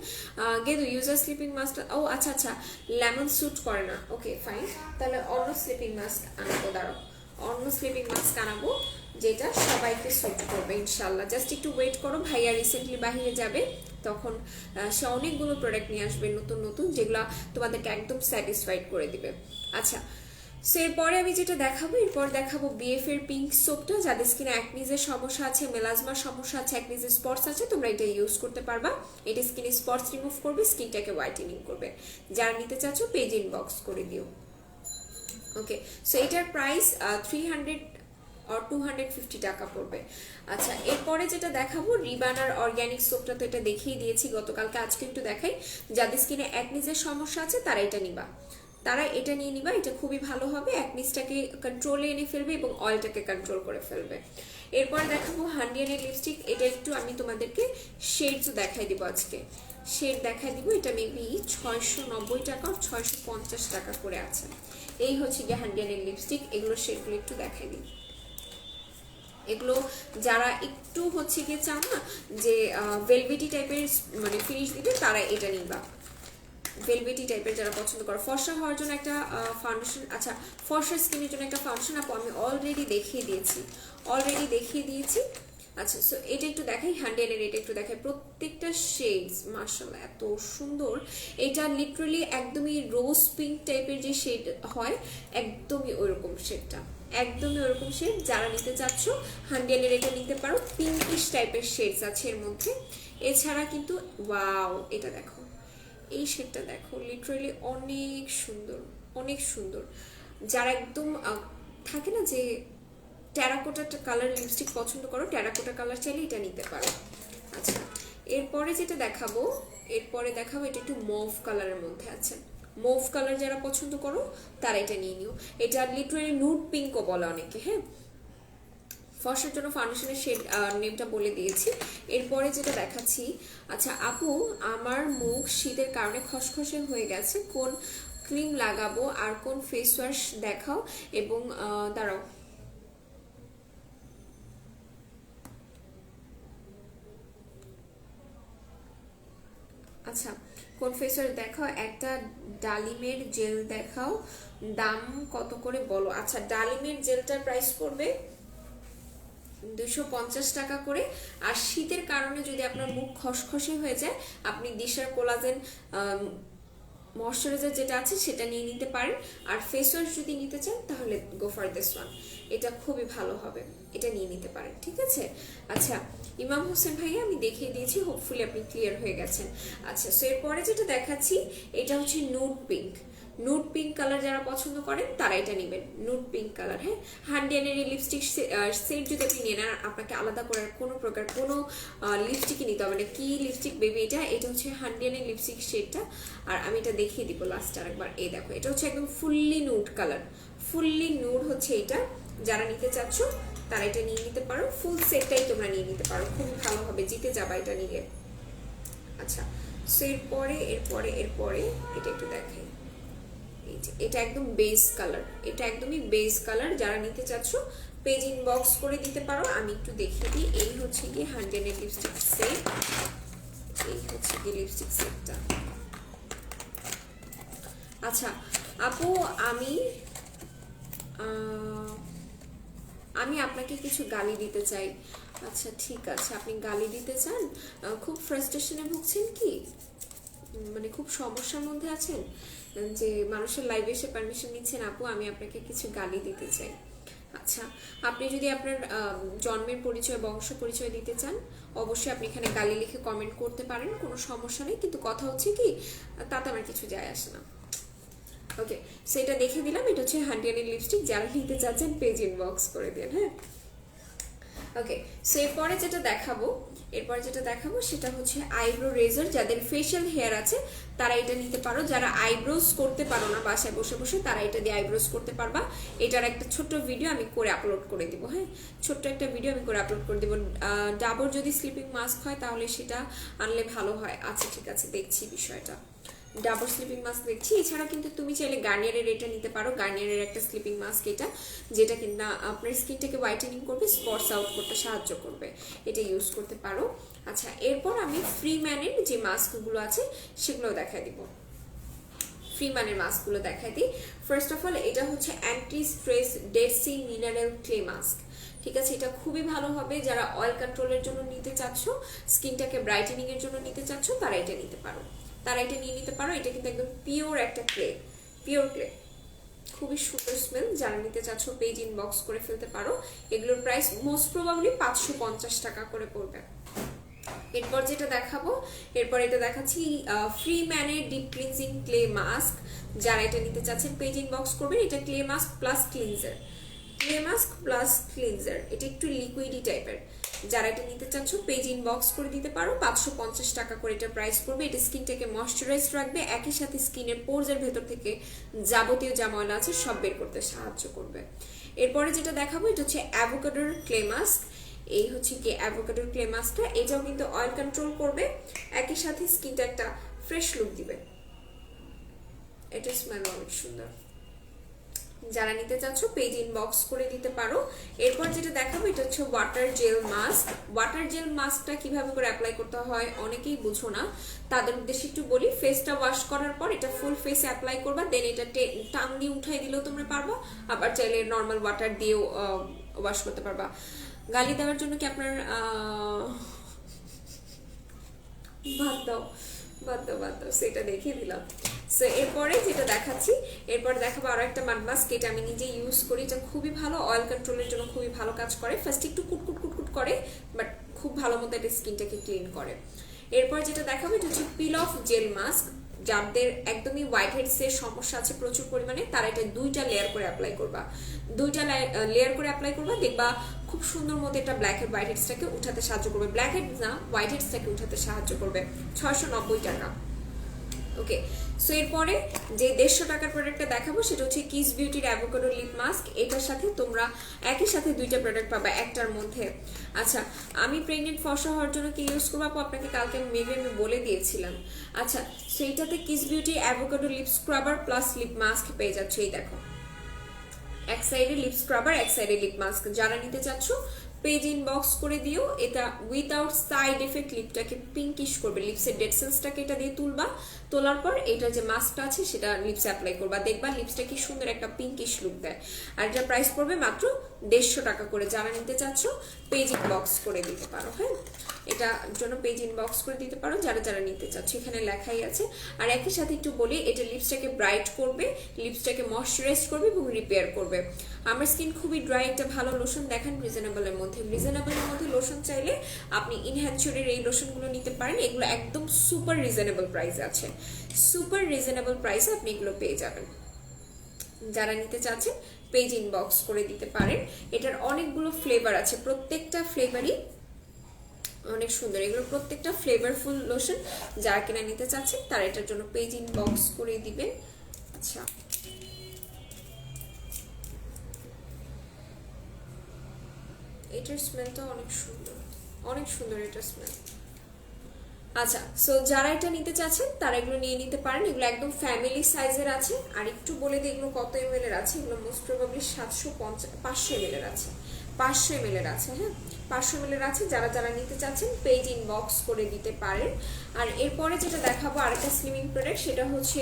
গেদু ইউজার স্লিপিং মাস্ক, ও আচ্ছা আচ্ছা, লেমন স্যুট করে না। ওকে ফাইন, তাহলে অন্য স্লিপিং মাস্ক আনাবো। দাঁড়াও, অন্য স্লিপিং মাস্ক আনাবো যেটা সবাইকে স্যুট করবে ইনশাল্লাহ। জাস্ট একটু ওয়েট করো, ভাইয়া রিসেন্টলি বাইরে যাবে, তখন সে অনেকগুলো প্রোডাক্ট নিয়ে আসবে নতুন নতুন, যেগুলো তোমাদেরকে একদম স্যাটিসফাইড করে দিবে। আচ্ছা, সো এরপরে আমি যেটা দেখাবো, এরপর দেখাবো বিএফ এর পিঙ্ক সোপটা। যাদের স্কিনে অ্যাকনিজের সমস্যা আছে, মেলাজমার সমস্যা আছে, অ্যাকনিজের স্পটস আছে, তোমরা এটা ইউজ করতে পারবা। এটা স্কিনে স্পটস রিমুভ করবে, স্কিনটাকে হোয়াইটেনিং করবে। যারা নিতে চাচ্ছ পেজ ইনবক্স করে দিও। ওকে, সো এটার প্রাইস 300 আর 250 টাকা পড়বে। আচ্ছা, এরপরে যেটা দেখাবো রিবানার অর্গ্যানিক সোপটা, তো এটা দেখিয়ে দিয়েছি গতকালকে, আজকে একটু দেখাই। যাদের স্কিনে অ্যাকনিজের সমস্যা আছে তারা এটা নিবা, তারা এটা নিয়ে নিবা। এটা খুবই ভালো হবে, অ্যাকনিসটাকে কন্ট্রোলে এনে ফেলবে এবং অয়েলটাকে কন্ট্রোল করে ফেলবে। এরপর দেখাবো হান্ডিয়ানের লিপস্টিক। এটা একটু আমি তোমাদেরকে শেডস দেখাই দিব আজকে, শেড দেখাই দিব। এটা মেবি 690 টাকা আর 650 টাকা করে আছে। এই হচ্ছে গিয়ে হান্ডিয়ানের লিপস্টিক। এগুলো শেডগুলো একটু দেখাই দিই। এগুলো যারা একটু হচ্ছে গিয়ে চাও না যে ভেলভেটি টাইপের মানে ফিনিশ দিতে, তারা এটা নিবা। ভেলভেটি টাইপের যারা পছন্দ করো, ফর্সা হওয়ার জন্য একটা ফাউন্ডেশন। আচ্ছা, ফর্সা স্কিনের জন্য একটা ফাউন্ডেশন আপু আমি অলরেডি দেখিয়ে দিয়েছি। আচ্ছা, সো এটা একটু দেখাই, হান্ডিয়ানের এটা একটু দেখাই। প্রত্যেকটা শেডস মাশাআল্লাহ এত সুন্দর। এটা লিটারালি একদমই রোজ পিঙ্ক টাইপের যে শেড হয়, একদমই ওইরকম শেডটা, একদমই ওরকম শেড। যারা নিতে চাচ্ছ হান্ডিয়ানের এটা নিতে পারো। পিঙ্কিশ টাইপের শেডস আছে এর মধ্যে। এছাড়া কিন্তু ওয়াও, এটা দেখো, এই শেডটা দেখো, লিটারালি অনেক সুন্দর, অনেক সুন্দর। যারা একদম থাকে না যে টেরাকোটা কালার লিপস্টিক পছন্দ করো, টেরাকোটা কালার চাইলে এটা নিতে পারো। আচ্ছা, এরপরে যেটা দেখাবো, এটা একটু মুভ কালারের মধ্যে আছে। মুভ কালার যারা পছন্দ করো তারা এটা নিয়ে নিও। এটা লিটারালি নুড পিঙ্কও বলে অনেকে। হ্যাঁ, ফর্সার জন্য ফাউন্ডেশনের শেড নেমটা বলে দিয়েছি। এরপরে যেটা দেখাচ্ছি, আচ্ছা আপু আমার মুখ শীতের কারণে খসখসে হয়ে গেছে, কোন ক্রিম লাগাবো আর কোন ফেস ওয়াশ দেখাও। এবং দাঁড়াও, আচ্ছা কোন ফেস ওয়াশ দেখাও, একটা ডালিমের জেল দেখাও, দাম কত করে বলো। আচ্ছা, ডালিমের জেলটার প্রাইস পড়বে 250 টাকা করে। আর শীতের কারণে যদি আপনার মুখ খসখসে হয়ে যায়, আপনি দিশার কোলাজেন ময়শ্চারাইজার যেটা আছে সেটা নিয়ে নিতে পারেন। আর ফেস ওয়াশ যদি নিতে চান তাহলে গো ফর দিস ওয়ান, এটা খুবই ভালো হবে, এটা নিয়ে নিতে পারেন। ঠিক আছে। আচ্ছা, ইমাম হোসেন ভাইয়া আমি দেখিয়ে দিয়েছি, হোপফুলি আপনি ক্লিয়ার হয়ে গেছেন। আচ্ছা, সো এরপরে যেটা দেখাচ্ছি এটা হচ্ছে nude pink. Nude pink colour যারা পছন্দ করেন তারা এটা নেবেন, নুড পিঙ্ক কালার। হ্যাঁ, হান্ডিয়ানের এই লিপস্টিক সেট যদি আপনি নেন, আপনাকে আলাদা করার কোনো প্রকার কোনো লিপস্টিকই নিতে হবে না। কি লিপস্টিক বেবি এটা হচ্ছে হান্ডিয়ানের লিপস্টিক শেডটা। আর আমি এটা দেখিয়ে দিব লাস্ট আরেকবার। এই দেখো, এটা হচ্ছে একদম fully nude colour, fully nude হচ্ছে এটা। যারা নিতে চাচ্ছ তারা এটা নিয়ে নিতে পারো। ফুল সেটটাই তোমরা নিয়ে নিতে পারো, খুবই ভালো হবে, জিতে যাবা এটা নিয়ে। আচ্ছা, সো এরপরে এটা একটু দেখাই। এই যে এটা একদম বেস কালার, এটা একদমই বেস কালার। যারা নিতে চাচ্ছ পেজ ইনবক্স করে দিতে পারো। আমি একটু দেখিয়ে দিই। এই হচ্ছে কি হান্ড্রেডের লিপস্টিক সেট, এই হচ্ছে কি লিপস্টিক সেটটা। আচ্ছা আপু, আমি আপনাকে কিছু গালি দিতে চাই। আচ্ছা ঠিক আছে, আপনি গালি দিতে চান? খুব ফ্রাস্ট্রেশনে ভুগছেন কি, মানে খুব সমস্যার মধ্যে আছেন যে মানুষের লাইভে এসে পারমিশন নিচ্ছেন? আপু আমি আপনাকে কিছু গালি দিতে চাই। আচ্ছা, আপনি যদি আপনার জন্মের পরিচয়, বংশ পরিচয় দিতে চান, অবশ্যই আপনি এখানে গালি লিখে কমেন্ট করতে পারেন, কোনো সমস্যা নেই। কিন্তু কথা হচ্ছে কি, তাতে আমার কিছু যায় আসে না। ওকে, সেটা দেখে দিলাম। এটা হচ্ছে হান্ডিয়ানের লিপস্টিক, যারা নিতে চাচ্ছেন পেজ ইনবক্স করে দেন। হ্যাঁ, ওকে। সো এরপরে যেটা দেখাবো সেটা হচ্ছে আইব্রো রেজার। যাদের ফেশিয়াল হেয়ার আছে তারা এটা নিতে পারো। যারা আইব্রোজ করতে পারো না বাসায় বসে বসে, তারা এটা দিয়ে আইব্রোজ করতে পারবা। এটার একটা ছোট্ট ভিডিও আমি করে আপলোড করে দিব। হ্যাঁ, ছোট্ট একটা ভিডিও আমি করে আপলোড করে দিব। ডাবর যদি স্লিপিং মাস্ক হয় তাহলে সেটা আনলে ভালো হয়। আচ্ছা ঠিক আছে, দেখছি বিষয়টা। ডাবর স্লিপিং মাস্ক দেখছি। এছাড়া কিন্তু তুমি চাইলে গার্নিয়ারের এটা নিতে পারো। গার্নিয়ারের একটা স্লিপিং মাস্ক এটা, যেটা কিনা আপনার স্কিনটাকে হোয়াইটেনিং করবে, স্পটস আউট করতে সাহায্য করবে, এটা ইউজ করতে পারো। আচ্ছা, এরপর আমি ফ্রিম্যানের যে মাস্কগুলো আছে সেগুলো দেখাই দিব। ফ্রিম্যানের মাস্কগুলো দেখাই দিই। ফার্স্ট অফ অল এটা হচ্ছে anti stress dead sea mineral clay mask. ঠিক আছে, এটা খুবই ভালো হবে। যারা অয়েল কন্ট্রোলের জন্য নিতে চাচ্ছ, স্কিনটাকে ব্রাইটেনিং এর জন্য নিতে চাচ্ছ, তারা এটা নিতে পারো, তারা এটা নিয়ে নিতে পারো। এটা কিন্তু একদম পিওর একটা ক্লে, পিওর ক্লে, খুবই সুন্দর স্মেল। যারা নিতে চাচ্ছ পেজ ইনবক্স করে ফেলতে পারো। এগুলোর প্রাইস মোস্ট প্রবাবলি 550 টাকা করে পড়বে। এরপর যেটা দেখাবো, এটা দেখাচ্ছি ফ্রিম্যানের ডিপ ক্লিনজিং ক্লে মাস্ক। যারা এটা নিতে চাচ্ছেন পেজ ইনবক্স করবেন। এটা clay mask plus cleanser, clay mask plus cleanser, এটা একটু লিকুইডি টাইপের। যারা এটা নিতে চাচ্ছ পেজ ইনবক্স করে দিতে পারো। 550 টাকা করে এটা প্রাইস পড়বে। এটা স্কিনটাকে ময়শ্চারাইজ রাখবে, একই সাথে স্কিনের পোরসের ভেতর থেকে যাবতীয় যা ময়লা আছে সব বের করতে সাহায্য করবে। এরপরে যেটা দেখাবো এটা হচ্ছে অ্যাভোকাডোর ক্লে মাস্ক। এই হচ্ছে কি অ্যাভোকাডোর ক্লে মাস্কটা। এটাও কিন্তু অয়েল কন্ট্রোল করবে, একই সাথে স্কিনটা একটা ফ্রেশ লুক দিবে। এটা স্মেল অনেক সুন্দর। যারা নিতে চাচ্ছ পেজ ইনবক্স করে দিতে পারো। এরপর যেটা দেখাবো এটা হচ্ছে water gel mask. Water gel মাস্কটা কিভাবে করে অ্যাপ্লাই করতে হয় অনেকেই বুঝো না, তাদের উদ্দেশ্যে একটু বলি। ফেসটা ওয়াশ করার পর এটা ফুল ফেসে অ্যাপ্লাই করবা, দেন এটা টান দিয়ে উঠাই দিলেও তোমরা পারবা, আবার চাইলে নর্মাল ওয়াটার দিয়েও ওয়াশ করতে পারবা। গালি দেওয়ার জন্য কি আপনার বাদ দাও, সেটা দেখিয়ে দিলাম। সো এরপরে যেটা দেখাচ্ছি, এরপর দেখাবো আরো একটা মাড মাস্ক। এটা আমি নিজে ইউজ করি, এটা খুবই ভালো, অয়েল কন্ট্রোলের জন্য খুবই ভালো কাজ করে। ফার্স্ট একটু কুটকুট করে, বাট খুব ভালো মতো এটা স্কিনটাকে ক্লিন করে। এরপর যেটা দেখাবো এটা হচ্ছে পিল অফ জেল মাস্ক। যাদের একদমই হোয়াইট হেডস এর সমস্যা আছে প্রচুর পরিমাণে, তারা এটা 2টা লেয়ার করে অ্যাপ্লাই করবা। 2টা লেয়ার করে অ্যাপ্লাই করবা, দেখবা খুব সুন্দর মতো এটা ব্ল্যাক হেড হোয়াইট হেডসটাকে উঠাতে সাহায্য করবে। ব্ল্যাক হেড না, হোয়াইট হেডসটাকে উঠাতে সাহায্য করবে। 690 টাকা। ওকে, সো এরপরে যে 150 টাকার প্রোডাক্টটা দেখাবো সেটা হচ্ছে কিস বিউটির অ্যাভোকাডো লিপ মাস্ক। এটার সাথে তোমরা একই সাথে 2টা প্রোডাক্ট পাবা একটার মধ্যে। আচ্ছা, আমি প্রেগনেন্ট ফর্সা হওয়ার জন্য কি ইউজ করবো আপনাকে কালকে মেবি আমি বলে দিয়েছিলাম। আচ্ছা, সেইটাতে kiss beauty avocado lip scrubber plus lip mask পেয়ে যাচ্ছে। এই দেখো, এক সাইডে লিপ স্ক্রাবার, এক সাইডে লিপ মাস্ক। যারা নিতে চাচ্ছ পেজ ইনবক্স করে দিও। এটা উইদাউট সাইড এফেক্ট লিপটাকে পিঙ্কিশ করবে, লিপসের ডেড সেলসটাকে এটা দিয়ে তুলবা, তোলার পর এটা যে মাস্কটা আছে সেটা লিপসে অ্যাপ্লাই করবা, দেখবা লিপসটা কি সুন্দর একটা পিঙ্কিশ লুক দেয়। আর এটা প্রাইস পড়বে মাত্র 150 টাকা করে। যারা নিতে চাচ্ছ পেজ ইনবক্স করে দিতে পারো। হ্যাঁ, এটার জন্য পেজ ইনবক্স করে দিতে পারো যারা নিতে চাচ্ছ, এখানে লেখাই আছে। আর একই সাথে একটু বলি, এটা লিপসটাকে ব্রাইট করবে, লিপসটাকে ময়শ্চারাইজ করবে এবং রিপেয়ার করবে। আমার স্কিন খুবই ড্রাই, একটা ভালো লোশন দেখান রিজনেবলের মধ্যে। রিজনেবলের মধ্যে লোশন চাইলে আপনি ইনহ্যান্সরের এই লোশনগুলো নিতে পারেন। এগুলো একদম সুপার রিজনেবল প্রাইসে আছে, সুপার রিজনেবল প্রাইসে আপনি এগুলো পেয়ে যাবেন। যারা নিতে চাচ্ছেন পেজ ইনবক্স করে দিতে পারেন। এটার অনেকগুলো ফ্লেভার আছে, প্রত্যেকটা ফ্লেভারই অনেক সুন্দর। এগুলো প্রত্যেকটা ফ্লেভারফুল লোশন। যারা কিনা নিতে চাচ্ছেন তারা এটার জন্য পেজ ইনবক্স করে দিবেন। আচ্ছা, এটার স্মেলটা অনেক সুন্দর, অনেক সুন্দর এটার স্মেল। আচ্ছা, সো যারা এটা নিতে চাচ্ছেন তারা এগুলো নিয়ে নিতে পারেন। এগুলো একদম ফ্যামিলি সাইজের আছে। আর একটু বলে দিই এগুলো কত এমএল এর আছে। এগুলো মোস্ট প্রবাবলি 500 এমএল এর আছে, 500 এমএল এর আছে। হ্যাঁ, 500 এমএল এর আছে। যারা যারা নিতে চাচ্ছেন পেজ ইনবক্স করে দিতে পারেন। আর এরপরে যেটা দেখাবো আরেকটা স্লিমিং প্রোডাক্ট, সেটা হচ্ছে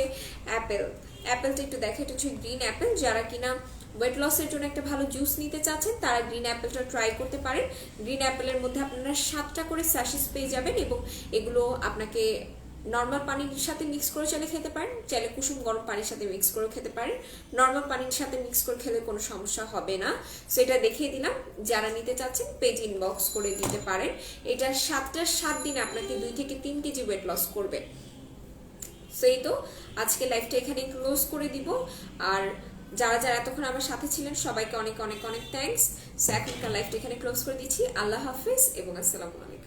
অ্যাপেল। অ্যাপেলটা একটু দেখে, এটা হচ্ছে গ্রিন অ্যাপেল। যারা কিনা ওয়েট লসের জন্য একটা ভালো জুস নিতে চাচ্ছেন তারা গ্রিন অ্যাপেলটা ট্রাই করতে পারেন। গ্রিন অ্যাপেলের মধ্যে আপনারা 7টা করে স্যাশেস পেয়ে যাবেন এবং এগুলো আপনাকে নর্মাল পানির সাথে মিক্স করে চাইলে খেতে পারেন, চাইলে কুসুম গরম পানির সাথে মিক্স করে খেতে পারেন। নর্মাল পানির সাথে মিক্স করে খেলে কোনো সমস্যা হবে না। সেটা দেখিয়ে দিলাম, যারা নিতে চাচ্ছেন পেজ ইনবক্স করে দিতে পারেন। এটা 7 দিনে আপনাকে 2 থেকে 3 কেজি ওয়েট লস করবে। সেই তো আজকে লাইভটা এখানে ক্লোজ করে দিব। আর যারা যারা এতক্ষণ আমার সাথে ছিলেন সবাইকে অনেক অনেক অনেক থ্যাঙ্কস। সো এখনকার লাইভটা এখানে ক্লোজ করে দিচ্ছি। আল্লাহ হাফিজ এবং আসসালামু আলাইকুম।